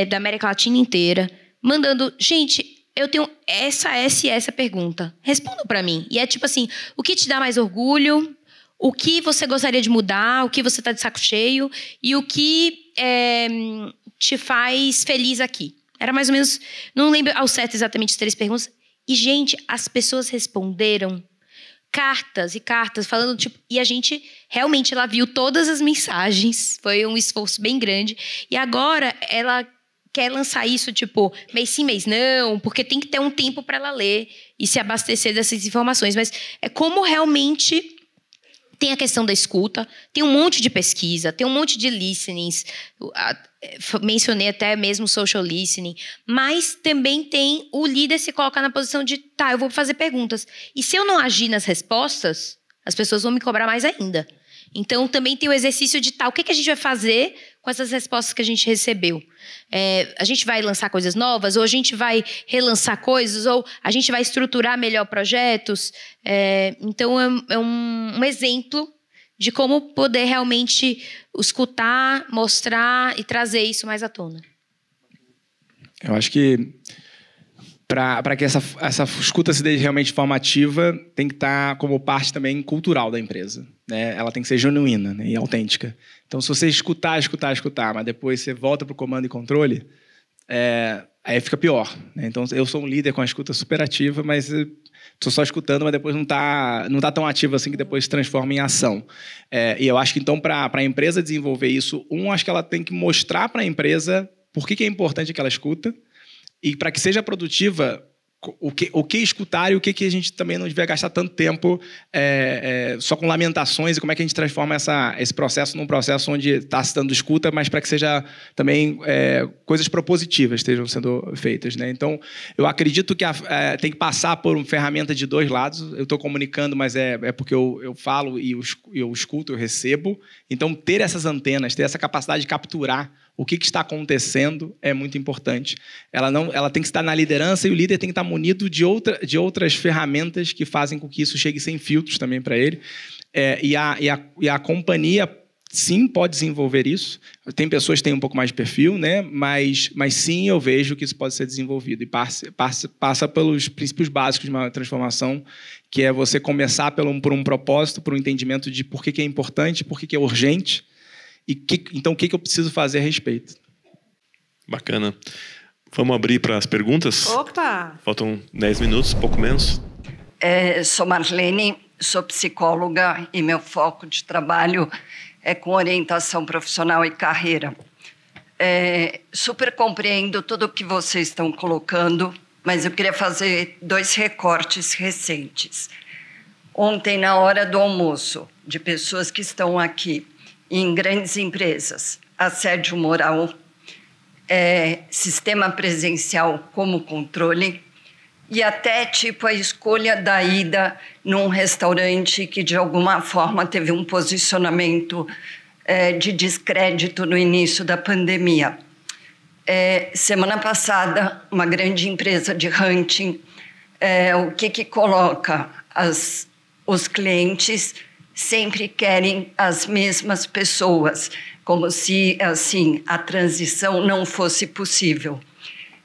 da América Latina inteira, mandando, gente, eu tenho essa pergunta, respondam para mim. E é tipo assim, o que te dá mais orgulho? O que você gostaria de mudar? O que você está de saco cheio? E o que te faz feliz aqui? Era mais ou menos... Não lembro ao certo exatamente as 3 perguntas. E, gente, as pessoas responderam cartas e cartas, falando tipo... E a gente, realmente, ela viu todas as mensagens. Foi um esforço bem grande. E agora, ela quer lançar isso, tipo, mês sim, mês não, porque tem que ter um tempo para ela ler e se abastecer dessas informações. Mas é como realmente... Tem a questão da escuta, tem um monte de pesquisa, tem um monte de listenings, mencionei até mesmo social listening, mas também tem o líder se colocar na posição de, eu vou fazer perguntas. E se eu não agir nas respostas, as pessoas vão me cobrar mais ainda. Então, também tem o exercício de, o que a gente vai fazer com essas respostas que a gente recebeu? A gente vai lançar coisas novas? Ou a gente vai relançar coisas? Ou a gente vai estruturar melhor projetos? Então, é um exemplo de como poder realmente escutar, mostrar e trazer isso mais à tona. Eu acho que para que essa escuta se dê realmente de forma ativa, tem que estar como parte também cultural da empresa, né? Ela tem que ser genuína, né, e autêntica. Então, se você escutar, mas depois você volta para o comando e controle, aí fica pior, né? Então, eu sou um líder com a escuta super ativa, mas estou só escutando, mas depois não tá tão ativo assim, que depois se transforma em ação. E eu acho que, então, para a empresa desenvolver isso, acho que ela tem que mostrar para a empresa por que é importante que ela escuta, e para que seja produtiva, o que escutar e o que a gente também não devia gastar tanto tempo só com lamentações, e como é que a gente transforma esse processo num processo onde está se dando escuta, mas para que seja também coisas propositivas estejam sendo feitas, né? Então, eu acredito que tem que passar por uma ferramenta de dois lados. Eu estou comunicando, mas é porque eu falo e eu escuto, eu recebo. Então, ter essas antenas, ter essa capacidade de capturar o que está acontecendo é muito importante. Ela tem que estar na liderança, e o líder tem que estar munido de outras ferramentas que fazem com que isso chegue sem filtros também para ele. E a companhia, sim, pode desenvolver isso. Tem pessoas que têm um pouco mais de perfil, né? Mas sim, eu vejo que isso pode ser desenvolvido. E passa pelos princípios básicos de uma transformação, que é você começar por um propósito, por um entendimento de por que é importante, por que é urgente, então, o que eu preciso fazer a respeito? Bacana. Vamos abrir para as perguntas? Opa! Faltam 10 minutos, pouco menos. Sou Marlene, sou psicóloga e meu foco de trabalho é com orientação profissional e carreira. Super compreendo tudo o que vocês estão colocando, mas eu queria fazer 2 recortes recentes. Ontem, na hora do almoço, de pessoas que estão aqui, em grandes empresas, assédio moral, sistema presencial como controle, e até tipo a escolha da ida num restaurante que de alguma forma teve um posicionamento de descrédito no início da pandemia. Semana passada, uma grande empresa de hunting, o que coloca? Os clientes sempre querem as mesmas pessoas, como se, assim, a transição não fosse possível.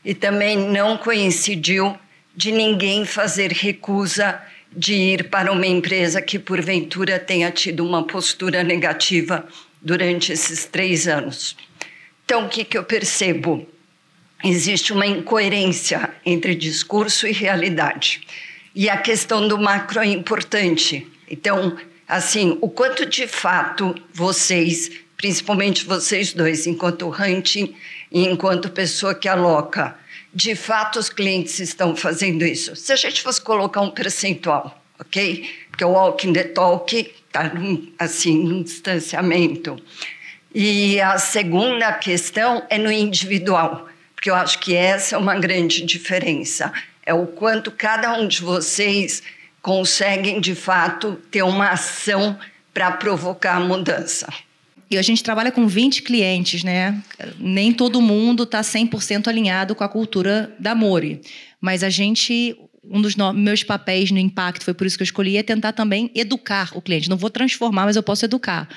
E também não coincidiu de ninguém fazer recusa de ir para uma empresa que, porventura, tenha tido uma postura negativa durante esses 3 anos. Então, o que eu percebo? Existe uma incoerência entre discurso e realidade. E a questão do macro é importante. Então, assim, o quanto de fato vocês, principalmente vocês dois, enquanto hunting e enquanto pessoa que aloca, de fato os clientes estão fazendo isso. Se a gente fosse colocar um percentual, ok? Porque o walking the talk está assim, num distanciamento. E a segunda questão é no individual, porque eu acho que essa é uma grande diferença. É o quanto cada um de vocês conseguem, de fato, ter uma ação para provocar a mudança. E a gente trabalha com 20 clientes, né? Nem todo mundo está 100% alinhado com a cultura da Amore. Mas a gente, um dos meus papéis no Impacto, foi por isso que eu escolhi, é tentar também educar o cliente. Não vou transformar, mas eu posso educar.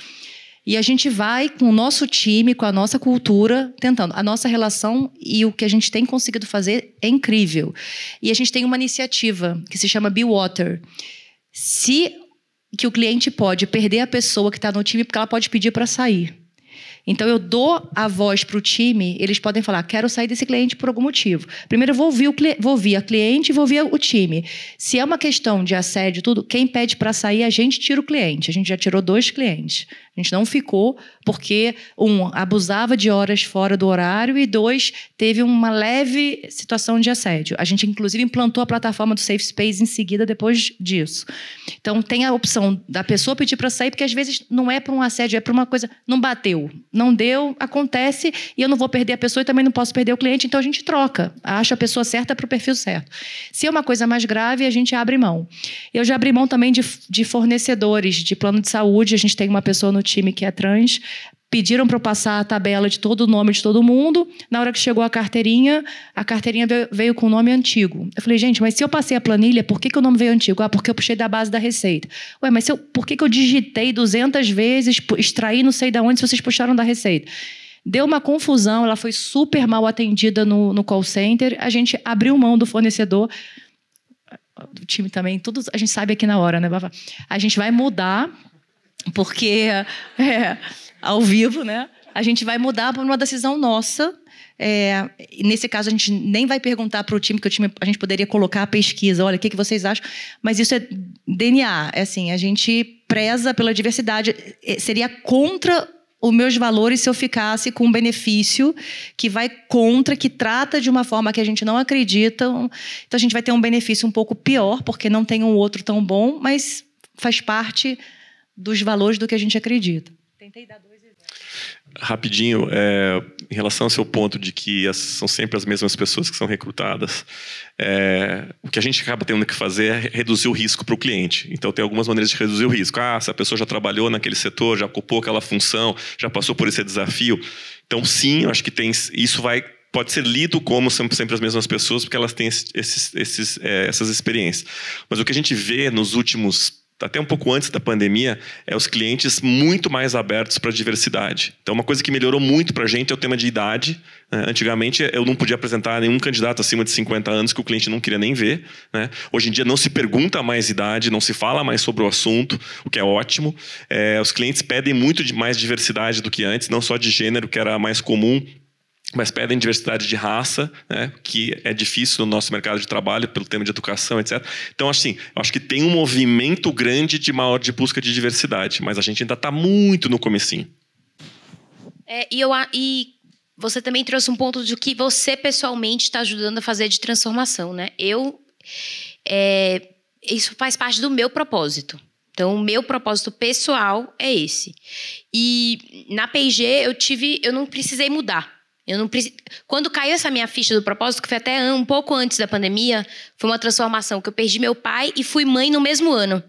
E a gente vai com o nosso time, com a nossa cultura, tentando. A nossa relação e o que a gente tem conseguido fazer é incrível. E a gente tem uma iniciativa que se chama Be Water. Que o cliente pode perder a pessoa que está no time porque ela pode pedir para sair. Então, eu dou a voz para o time, eles podem falar, quero sair desse cliente por algum motivo. Primeiro, eu vou ouvir a cliente e vou ouvir o time. Se é uma questão de assédio, tudo, quem pede para sair, a gente tira o cliente. A gente já tirou 2 clientes. A gente não ficou porque, 1, abusava de horas fora do horário e 2, teve uma leve situação de assédio. A gente, inclusive, implantou a plataforma do Safe Space em seguida, depois disso. Então, tem a opção da pessoa pedir para sair, porque às vezes não é para um assédio, é para uma coisa, não bateu. Não deu, acontece, e eu não vou perder a pessoa e também não posso perder o cliente, então a gente troca, acha a pessoa certa para o perfil certo. Se é uma coisa mais grave, a gente abre mão. Eu já abri mão também de fornecedores de plano de saúde, a gente tem uma pessoa no time que é trans, pediram para eu passar a tabela de todo o nome de todo mundo, na hora que chegou a carteirinha veio com o nome antigo. Eu falei, gente, mas se eu passei a planilha, por que o nome veio antigo? Ah, porque eu puxei da base da Receita. Ué, mas por que eu digitei 200 vezes, extraí não sei de onde, se vocês puxaram da Receita? Deu uma confusão, ela foi super mal atendida no call center, a gente abriu mão do fornecedor, o time também, tudo a gente sabe aqui na hora, né, Bafá? A gente vai mudar, porque ao vivo, né? A gente vai mudar por uma decisão nossa. Nesse caso, a gente nem vai perguntar para o time, que a gente poderia colocar a pesquisa, olha, o que vocês acham? Mas isso é DNA, assim, a gente preza pela diversidade. Seria contra os meus valores se eu ficasse com um benefício que vai contra, que trata de uma forma que a gente não acredita. Então, a gente vai ter um benefício um pouco pior, porque não tem um outro tão bom, mas faz parte dos valores do que a gente acredita. Tentei dar 2 exemplos. Rapidinho, em relação ao seu ponto de que são sempre as mesmas pessoas que são recrutadas, o que a gente acaba tendo que fazer é reduzir o risco para o cliente. Então, tem algumas maneiras de reduzir o risco. Se a pessoa já trabalhou naquele setor, já ocupou aquela função, já passou por esse desafio. Então, sim, eu acho que isso pode ser lido como sempre as mesmas pessoas, porque elas têm essas experiências. Mas o que a gente vê nos últimos, até um pouco antes da pandemia, os clientes muito mais abertos para a diversidade. Então, uma coisa que melhorou muito para a gente é o tema de idade. Antigamente, eu não podia apresentar nenhum candidato acima de 50 anos que o cliente não queria nem ver, né? Hoje em dia, não se pergunta mais idade, não se fala mais sobre o assunto, o que é ótimo. Os clientes pedem muito mais diversidade do que antes, não só de gênero, que era mais comum, mas pedem diversidade de raça, né, que é difícil no nosso mercado de trabalho, pelo tema de educação, etc. Então, assim, eu acho que tem um movimento grande de busca de diversidade, mas a gente ainda está muito no comecinho. E você também trouxe um ponto de que você, pessoalmente, está ajudando a fazer de transformação, né? Isso faz parte do meu propósito. Então, o meu propósito pessoal é esse. E na P&G, eu não precisei mudar. Quando caiu essa minha ficha do propósito, que foi até um pouco antes da pandemia, foi uma transformação que eu perdi meu pai e fui mãe no mesmo ano.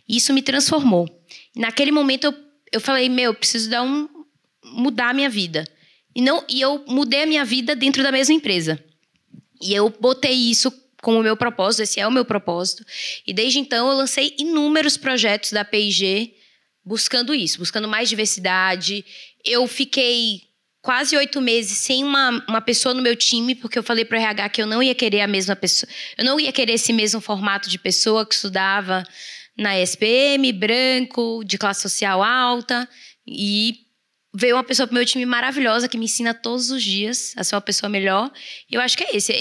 Isso me transformou. Naquele momento eu falei, eu preciso mudar a minha vida. E eu mudei a minha vida dentro da mesma empresa. E eu botei isso como meu propósito, esse é o meu propósito. E desde então eu lancei inúmeros projetos da P&G buscando isso, buscando mais diversidade. Eu fiquei quase 8 meses sem uma pessoa no meu time, porque eu falei para o RH que eu não ia querer a mesma pessoa, eu não ia querer esse mesmo formato de pessoa que estudava na SPM, branco, de classe social alta, e veio uma pessoa para o meu time maravilhosa que me ensina todos os dias a ser uma pessoa melhor. E eu acho que é esse.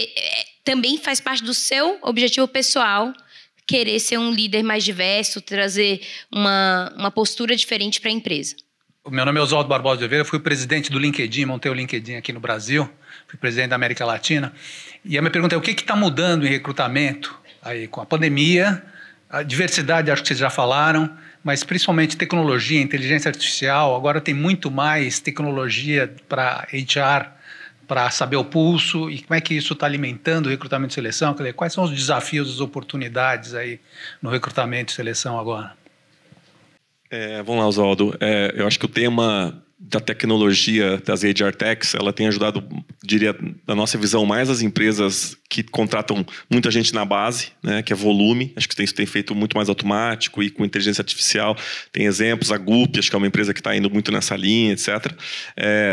Também faz parte do seu objetivo pessoal querer ser um líder mais diverso, trazer uma postura diferente para a empresa. O meu nome é Oswaldo Barbosa de Oliveira, fui presidente do LinkedIn, montei o LinkedIn aqui no Brasil, fui presidente da América Latina. E a minha pergunta é, o que está mudando em recrutamento aí com a pandemia? A diversidade, acho que vocês já falaram, mas principalmente tecnologia, inteligência artificial. Agora tem muito mais tecnologia para HR, para saber o pulso. E como é que isso está alimentando o recrutamento e seleção? Quer dizer, quais são os desafios, as oportunidades aí no recrutamento e seleção agora? Vamos lá, Oswaldo. Eu acho que o tema da tecnologia, das HR Techs, ela tem ajudado, diria, na nossa visão, mais as empresas que contratam muita gente na base, né, que é volume. Acho que isso tem feito muito mais automático e com inteligência artificial. Tem exemplos, a Gup, acho que é uma empresa que está indo muito nessa linha, etc.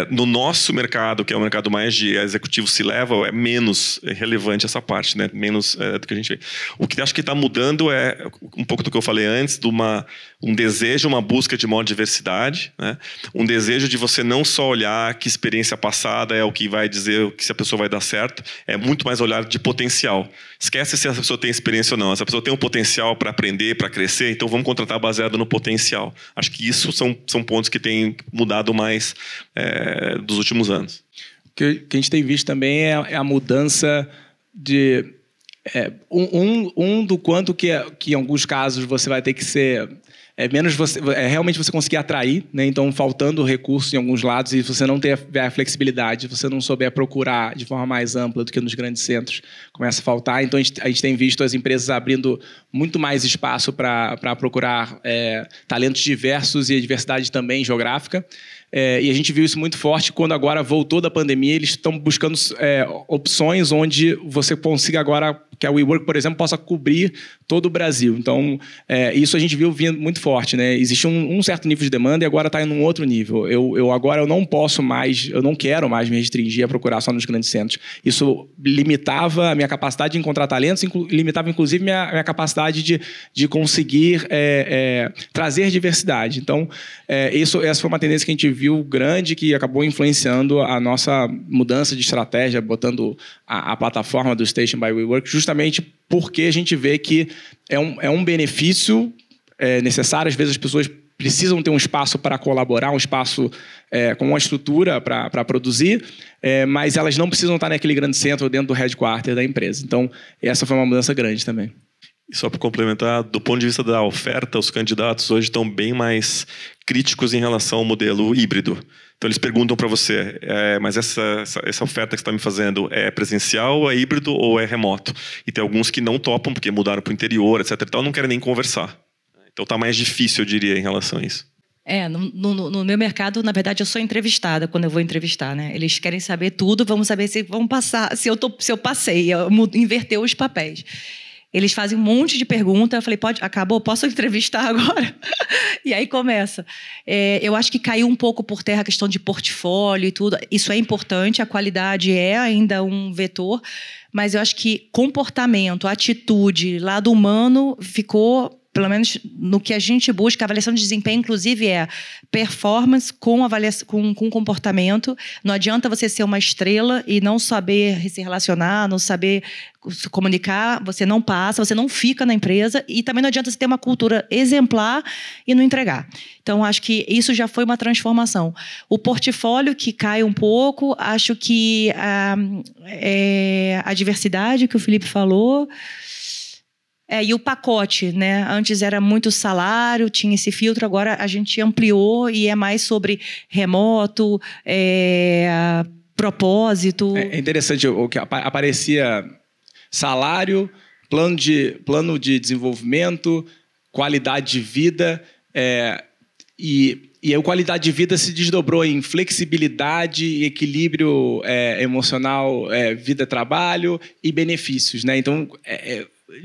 No nosso mercado, que é o mercado mais de executivo C-level, é menos relevante essa parte, né, menos do que a gente vê. O que acho que está mudando é um pouco do que eu falei antes, de um desejo, uma busca de maior diversidade, né, um desejo de você não só olhar que experiência passada é o que vai dizer se a pessoa vai dar certo, é muito mais olhar de potencial. Esquece se essa pessoa tem experiência ou não. Essa pessoa tem um potencial para aprender, para crescer, então vamos contratar baseado no potencial. Acho que isso são pontos que têm mudado mais dos últimos anos. O que a gente tem visto também é a mudança de... do quanto que em alguns casos você vai ter que ser... realmente você conseguir atrair, né? Então faltando recurso em alguns lados e você não ter a flexibilidade, você não souber procurar de forma mais ampla do que nos grandes centros, começa a faltar. Então a gente tem visto as empresas abrindo muito mais espaço para procurar talentos diversos e a diversidade também geográfica. E a gente viu isso muito forte quando agora voltou da pandemia, eles estão buscando opções onde você consiga agora, que a WeWork, por exemplo, possa cobrir todo o Brasil. Então, isso a gente viu vindo muito forte, né? Existe um certo nível de demanda e agora está em um outro nível. Agora eu não posso mais, eu não quero mais me restringir a procurar só nos grandes centros. Isso limitava a minha capacidade de encontrar talentos, limitava inclusive minha capacidade de conseguir trazer diversidade. Então, essa foi uma tendência que a gente viu grande, que acabou influenciando a nossa mudança de estratégia, botando a plataforma do Station by WeWork, justamente porque a gente vê que é um benefício necessário. Às vezes as pessoas precisam ter um espaço para colaborar, um espaço com uma estrutura para produzir, mas elas não precisam estar naquele grande centro dentro do headquarter da empresa. Então, essa foi uma mudança grande também. E só para complementar, do ponto de vista da oferta, os candidatos hoje estão bem mais críticos em relação ao modelo híbrido. Então, eles perguntam para você, mas essa oferta que você está me fazendo é presencial, é híbrido ou é remoto? E tem alguns que não topam, porque mudaram para o interior, etc. Então, não querem nem conversar. Então, está mais difícil, eu diria, em relação a isso. No meu mercado, na verdade, eu sou entrevistada quando eu vou entrevistar, né? Eles querem saber tudo, vamos saber se vão passar, se eu passei, inverter os papéis. Eles fazem um monte de perguntas. Eu falei, acabou? Posso entrevistar agora? E aí começa. Eu acho que caiu um pouco por terra a questão de portfólio e tudo. Isso é importante, a qualidade é ainda um vetor, mas eu acho que comportamento, atitude, lado humano ficou, pelo menos no que a gente busca, a avaliação de desempenho, inclusive, é performance com comportamento. Não adianta você ser uma estrela e não saber se relacionar, não saber se comunicar, você não passa, você não fica na empresa, e também não adianta você ter uma cultura exemplar e não entregar. Então, acho que isso já foi uma transformação. O portfólio que cai um pouco, acho que a diversidade que o Felipe falou... e o pacote, né? Antes era muito salário, tinha esse filtro, agora a gente ampliou e é mais sobre remoto, propósito. É interessante o que aparecia salário, plano de desenvolvimento, qualidade de vida, e a qualidade de vida se desdobrou em flexibilidade, equilíbrio emocional, vida-trabalho e benefícios, né? Então,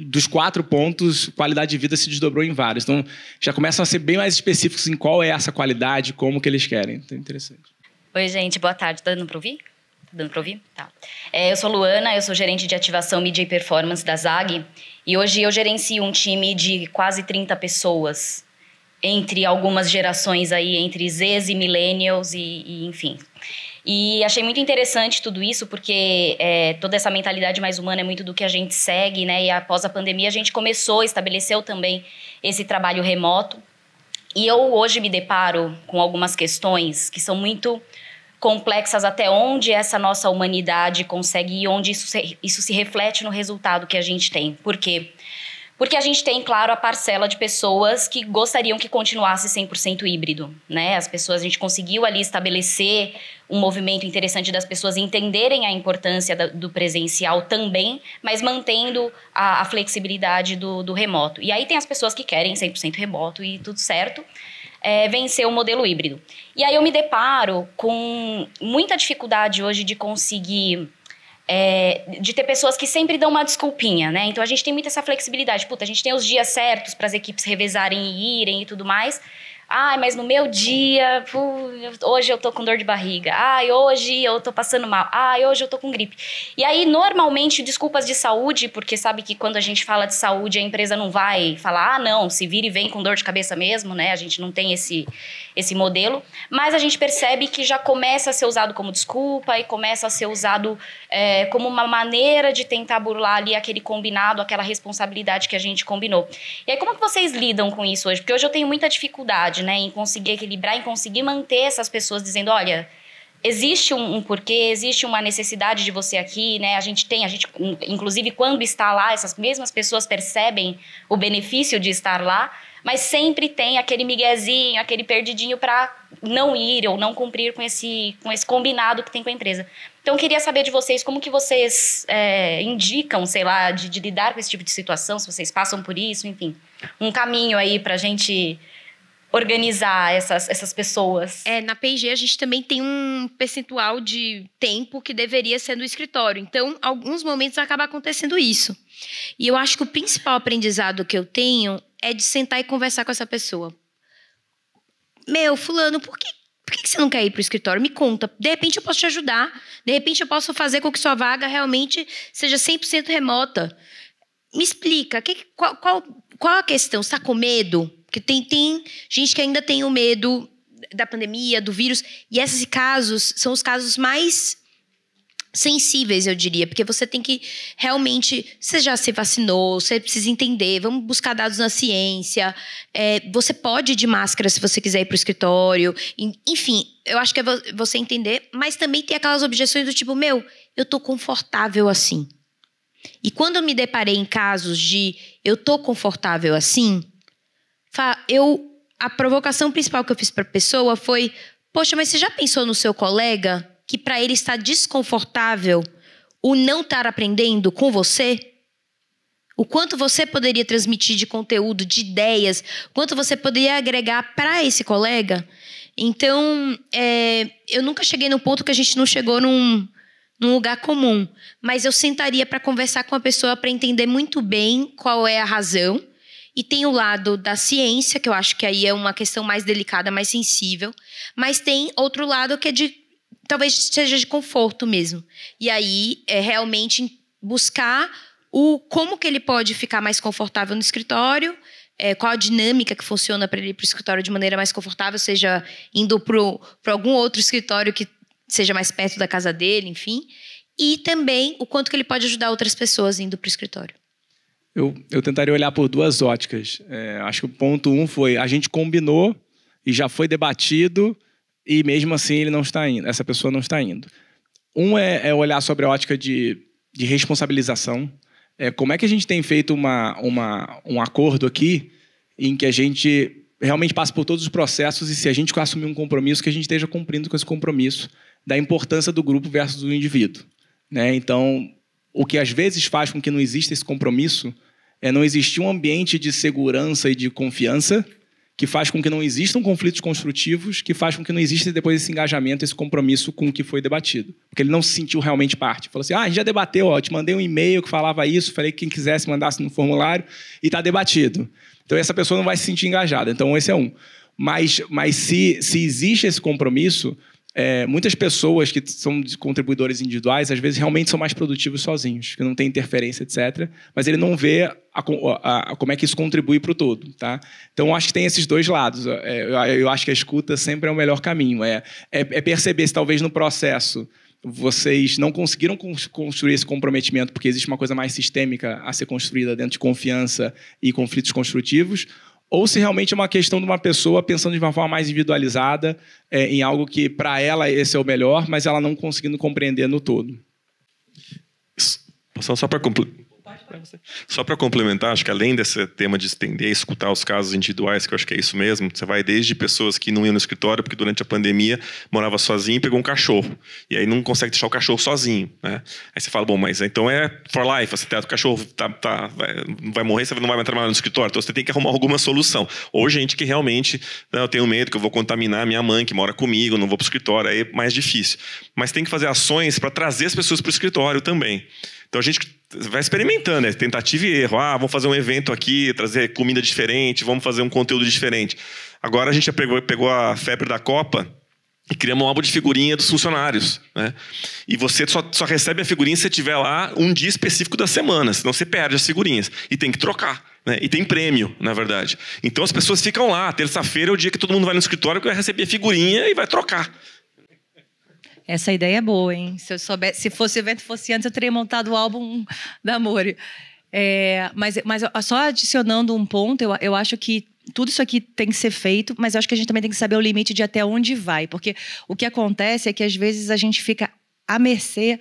dos 4 pontos, qualidade de vida se desdobrou em vários. Então, já começam a ser bem mais específicos em qual é essa qualidade, como que eles querem. Então, interessante. Oi, gente. Boa tarde. Tá dando para ouvir? Tá. Eu sou Luana, eu sou gerente de ativação, mídia e performance da ZAG. E hoje eu gerencio um time de quase 30 pessoas, entre algumas gerações aí, entre Zs e Millennials e enfim... E achei muito interessante tudo isso, porque toda essa mentalidade mais humana é muito do que a gente segue, né? E após a pandemia a gente estabeleceu também esse trabalho remoto. E eu hoje me deparo com algumas questões que são muito complexas, até onde essa nossa humanidade consegue ir, onde isso se reflete no resultado que a gente tem. Por quê? Porque a gente tem, claro, a parcela de pessoas que gostariam que continuasse 100% híbrido, né? A gente conseguiu ali estabelecer um movimento interessante das pessoas entenderem a importância do presencial também, mas mantendo a flexibilidade do remoto. E aí tem as pessoas que querem 100% remoto e tudo certo, vencer o modelo híbrido. E aí eu me deparo com muita dificuldade hoje de conseguir... de ter pessoas que sempre dão uma desculpinha, né? Então, a gente tem muita essa flexibilidade. A gente tem os dias certos para as equipes revezarem e irem e tudo mais. Mas no meu dia, hoje eu tô com dor de barriga. Hoje eu tô passando mal. Hoje eu tô com gripe. E aí, normalmente, desculpas de saúde, porque sabe que quando a gente fala de saúde, a empresa não vai falar, não, se vira e vem com dor de cabeça mesmo, né? A gente não tem esse modelo. Mas a gente percebe que já começa a ser usado como desculpa e começa a ser usado como uma maneira de tentar burlar ali aquele combinado, aquela responsabilidade que a gente combinou. E aí, como que vocês lidam com isso hoje? Porque hoje eu tenho muita dificuldade, né, em conseguir equilibrar, em conseguir manter essas pessoas dizendo, olha, existe um porquê, existe uma necessidade de você aqui, né? A gente, inclusive, quando está lá, essas mesmas pessoas percebem o benefício de estar lá, mas sempre tem aquele miguezinho, aquele perdidinho para não ir ou não cumprir com esse combinado que tem com a empresa. Então, eu queria saber de vocês como que vocês indicam, sei lá, de lidar com esse tipo de situação, se vocês passam por isso, enfim. Um caminho aí para a gente organizar essas pessoas. Na P&G a gente também tem um percentual de tempo que deveria ser no escritório. Então, alguns momentos acaba acontecendo isso. E eu acho que o principal aprendizado que eu tenho é de sentar e conversar com essa pessoa. Fulano, por que você não quer ir para o escritório? Me conta. De repente eu posso te ajudar. De repente eu posso fazer com que sua vaga realmente seja 100% remota. Me explica. Qual a questão? Você está com medo? Porque tem gente que ainda tem o medo da pandemia, do vírus. E esses casos são os casos mais sensíveis, eu diria, porque você tem que realmente, você já se vacinou, você precisa entender, vamos buscar dados na ciência, você pode ir de máscara se você quiser ir para o escritório, enfim, eu acho que é você entender, mas também tem aquelas objeções do tipo, eu tô confortável assim. E quando eu me deparei em casos de eu tô confortável assim, a provocação principal que eu fiz para a pessoa foi, poxa, mas você já pensou no seu colega que para ele está desconfortável o não estar aprendendo com você? O quanto você poderia transmitir de conteúdo, de ideias, quanto você poderia agregar para esse colega? Então, eu nunca cheguei no ponto que a gente não chegou num lugar comum, mas eu sentaria para conversar com a pessoa para entender muito bem qual é a razão. E tem o lado da ciência, que eu acho que aí é uma questão mais delicada, mais sensível, mas tem outro lado que é talvez seja de conforto mesmo. E aí, realmente buscar como que ele pode ficar mais confortável no escritório, qual a dinâmica que funciona para ele ir para o escritório de maneira mais confortável, seja indo para algum outro escritório que seja mais perto da casa dele, enfim. E também o quanto que ele pode ajudar outras pessoas indo para o escritório. Eu tentaria olhar por duas óticas. Acho que o ponto 1 foi, a gente combinou e já foi debatido, e mesmo assim ele não está indo, essa pessoa não está indo. É olhar sobre a ótica de responsabilização. Como é que a gente tem feito um acordo aqui em que a gente realmente passa por todos os processos e se a gente assumir um compromisso, que a gente esteja cumprindo com esse compromisso da importância do grupo versus do indivíduo. Né? Então, o que às vezes faz com que não exista esse compromisso é não existir um ambiente de segurança e de confiança que faz com que não existam conflitos construtivos, que faz com que não exista depois esse engajamento, esse compromisso com o que foi debatido. Porque ele não se sentiu realmente parte. Falou assim, a gente já debateu, eu te mandei um e-mail que falava isso, falei que quem quisesse mandasse no formulário e está debatido. Então, essa pessoa não vai se sentir engajada. Então, esse é um. Mas se existe esse compromisso, muitas pessoas que são contribuidores individuais, às vezes, realmente são mais produtivos sozinhos, que não tem interferência, etc. Mas ele não vê como é que isso contribui para o todo. Tá? Então, eu acho que tem esses dois lados. Eu acho que a escuta sempre é o melhor caminho. É perceber se talvez no processo vocês não conseguiram construir esse comprometimento porque existe uma coisa mais sistêmica a ser construída dentro de confiança e conflitos construtivos, ou se realmente é uma questão de uma pessoa pensando de uma forma mais individualizada em algo que, para ela, esse é o melhor, mas ela não conseguindo compreender no todo. Só para complementar, acho que além desse tema de estender e escutar os casos individuais, que eu acho que é isso mesmo, você vai desde pessoas que não iam no escritório porque durante a pandemia morava sozinho e pegou um cachorro. E aí não consegue deixar o cachorro sozinho. Né? Aí você fala, bom, mas então é for life, você tem o cachorro vai morrer, você não vai mais trabalhar no escritório, então você tem que arrumar alguma solução. Ou gente que realmente, eu tenho medo que eu vou contaminar minha mãe que mora comigo, não vou para o escritório, aí é mais difícil. Mas tem que fazer ações para trazer as pessoas para o escritório também. Então a gente vai experimentando, tentativa e erro. Vamos fazer um evento aqui, trazer comida diferente, vamos fazer um conteúdo diferente. Agora a gente já pegou a febre da Copa e criamos um álbum de figurinha dos funcionários. Né? E você só recebe a figurinha se você tiver lá um dia específico da semana, senão você perde as figurinhas. E tem que trocar. Né? E tem prêmio, na verdade. Então as pessoas ficam lá. Terça-feira é o dia que todo mundo vai no escritório que vai receber a figurinha e vai trocar. Essa ideia é boa, hein? Se fosse o evento fosse antes, eu teria montado o álbum da Amore. Mas só adicionando um ponto, eu acho que tudo isso aqui tem que ser feito, mas eu acho que a gente também tem que saber o limite de até onde vai. Porque o que acontece é que, às vezes, a gente fica à mercê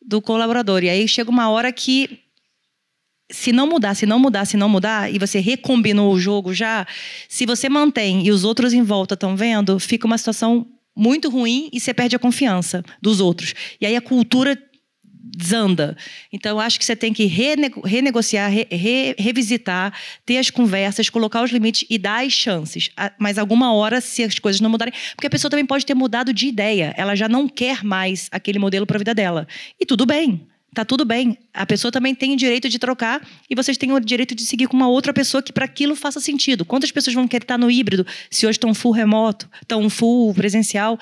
do colaborador. E aí chega uma hora que, se não mudar, e você recombinou o jogo já, se você mantém e os outros em volta estão vendo, fica uma situação muito ruim e você perde a confiança dos outros. E aí a cultura desanda. Então, eu acho que você tem que renegociar, revisitar, ter as conversas, colocar os limites e dar as chances. Mas alguma hora, se as coisas não mudarem... Porque a pessoa também pode ter mudado de ideia. Ela já não quer mais aquele modelo para a vida dela. E tudo bem. Tá tudo bem. A pessoa também tem o direito de trocar e vocês têm o direito de seguir com uma outra pessoa que para aquilo faça sentido. Quantas pessoas vão querer estar no híbrido se hoje estão full remoto, estão full presencial?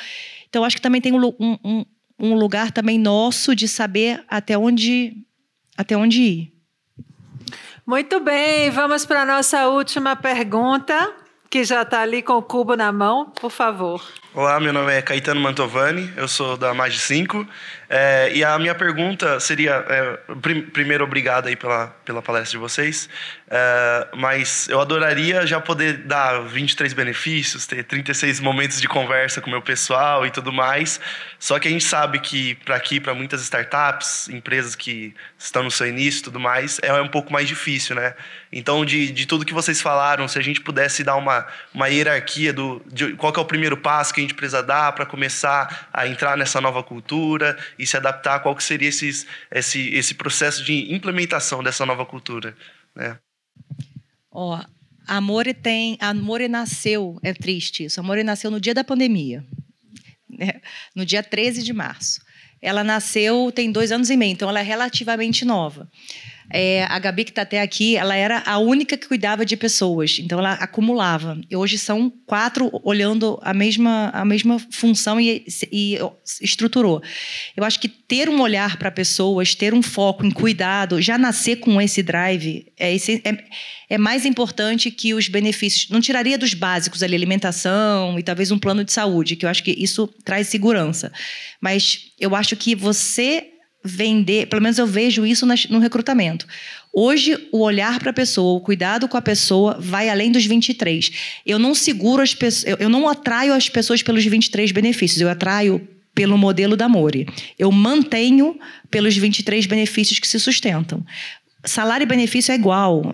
Então, acho que também tem um lugar também nosso de saber até onde ir. Muito bem, vamos para a nossa última pergunta, que já está ali com o cubo na mão, por favor. Olá, meu nome é Caetano Mantovani, eu sou da Mais de 5. E a minha pergunta seria, primeiro, obrigado aí pela palestra de vocês, mas eu adoraria já poder dar 23 benefícios, ter 36 momentos de conversa com o meu pessoal e tudo mais, só que a gente sabe que para muitas startups, empresas que estão no seu início e tudo mais, é um pouco mais difícil, né? Então, de tudo que vocês falaram, se a gente pudesse dar uma hierarquia de qual que é o primeiro passo que a gente precisa dar para começar a entrar nessa nova cultura e se adaptar, qual que seria esse processo de implementação dessa nova cultura, né? A Amore nasceu, é triste isso, a Amore nasceu no dia da pandemia, né? No dia 13 de março. Ela nasceu, tem 2 anos e meio, então ela é relativamente nova. A Gabi, que está até aqui, ela era a única que cuidava de pessoas, então ela acumulava. E hoje são 4 olhando a mesma função e estruturou. Eu acho que ter um olhar para pessoas, ter um foco em cuidado, já nascer com esse drive, é mais importante que os benefícios. Não tiraria dos básicos ali, alimentação e talvez um plano de saúde, que eu acho que isso traz segurança. Mas eu acho que você vender, pelo menos eu vejo isso no recrutamento. Hoje, o olhar para a pessoa, o cuidado com a pessoa vai além dos 23. Eu não seguro as pessoas, eu não atraio as pessoas pelos 23 benefícios, eu atraio pelo modelo da Amore. Eu mantenho pelos 23 benefícios que se sustentam. Salário e benefício é igual.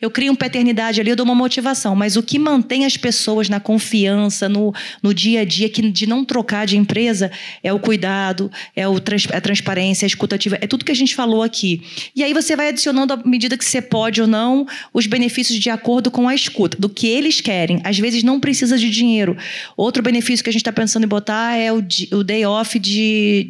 Eu crio uma paternidade ali, eu dou uma motivação, mas o que mantém as pessoas na confiança, no dia a dia, de não trocar de empresa, é o cuidado, a transparência, a escutativa, é tudo que a gente falou aqui. E aí você vai adicionando, à medida que você pode ou não, os benefícios de acordo com a escuta, do que eles querem. Às vezes não precisa de dinheiro. Outro benefício que a gente está pensando em botar é o day off de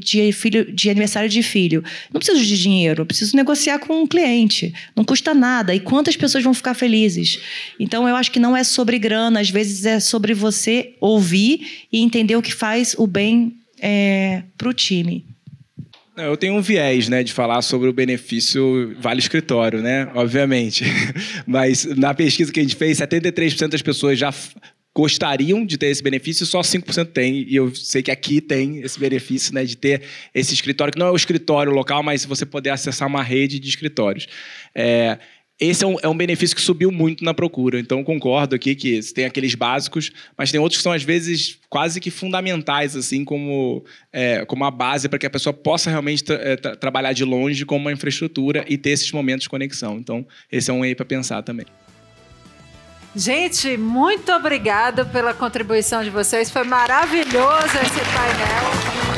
aniversário de filho. Não preciso de dinheiro, eu preciso negociar com um cliente. Não custa nada. E quantas pessoas vão ficar felizes? Então, eu acho que não é sobre grana. Às vezes é sobre você ouvir e entender o que faz o bem para o time. Eu tenho um viés, né, de falar sobre o benefício Vale Escritório, né? Obviamente. Mas na pesquisa que a gente fez, 73% das pessoas já gostariam de ter esse benefício e só 5% tem. E eu sei que aqui tem esse benefício, né, de ter esse escritório, que não é o escritório local, mas se você poder acessar uma rede de escritórios. Esse é um benefício que subiu muito na procura. Então, concordo aqui que tem aqueles básicos, mas tem outros que são, às vezes, quase que fundamentais, assim, como a base para que a pessoa possa realmente trabalhar de longe com uma infraestrutura e ter esses momentos de conexão. Então, esse é um aí para pensar também. Gente, muito obrigada pela contribuição de vocês. Foi maravilhoso esse painel.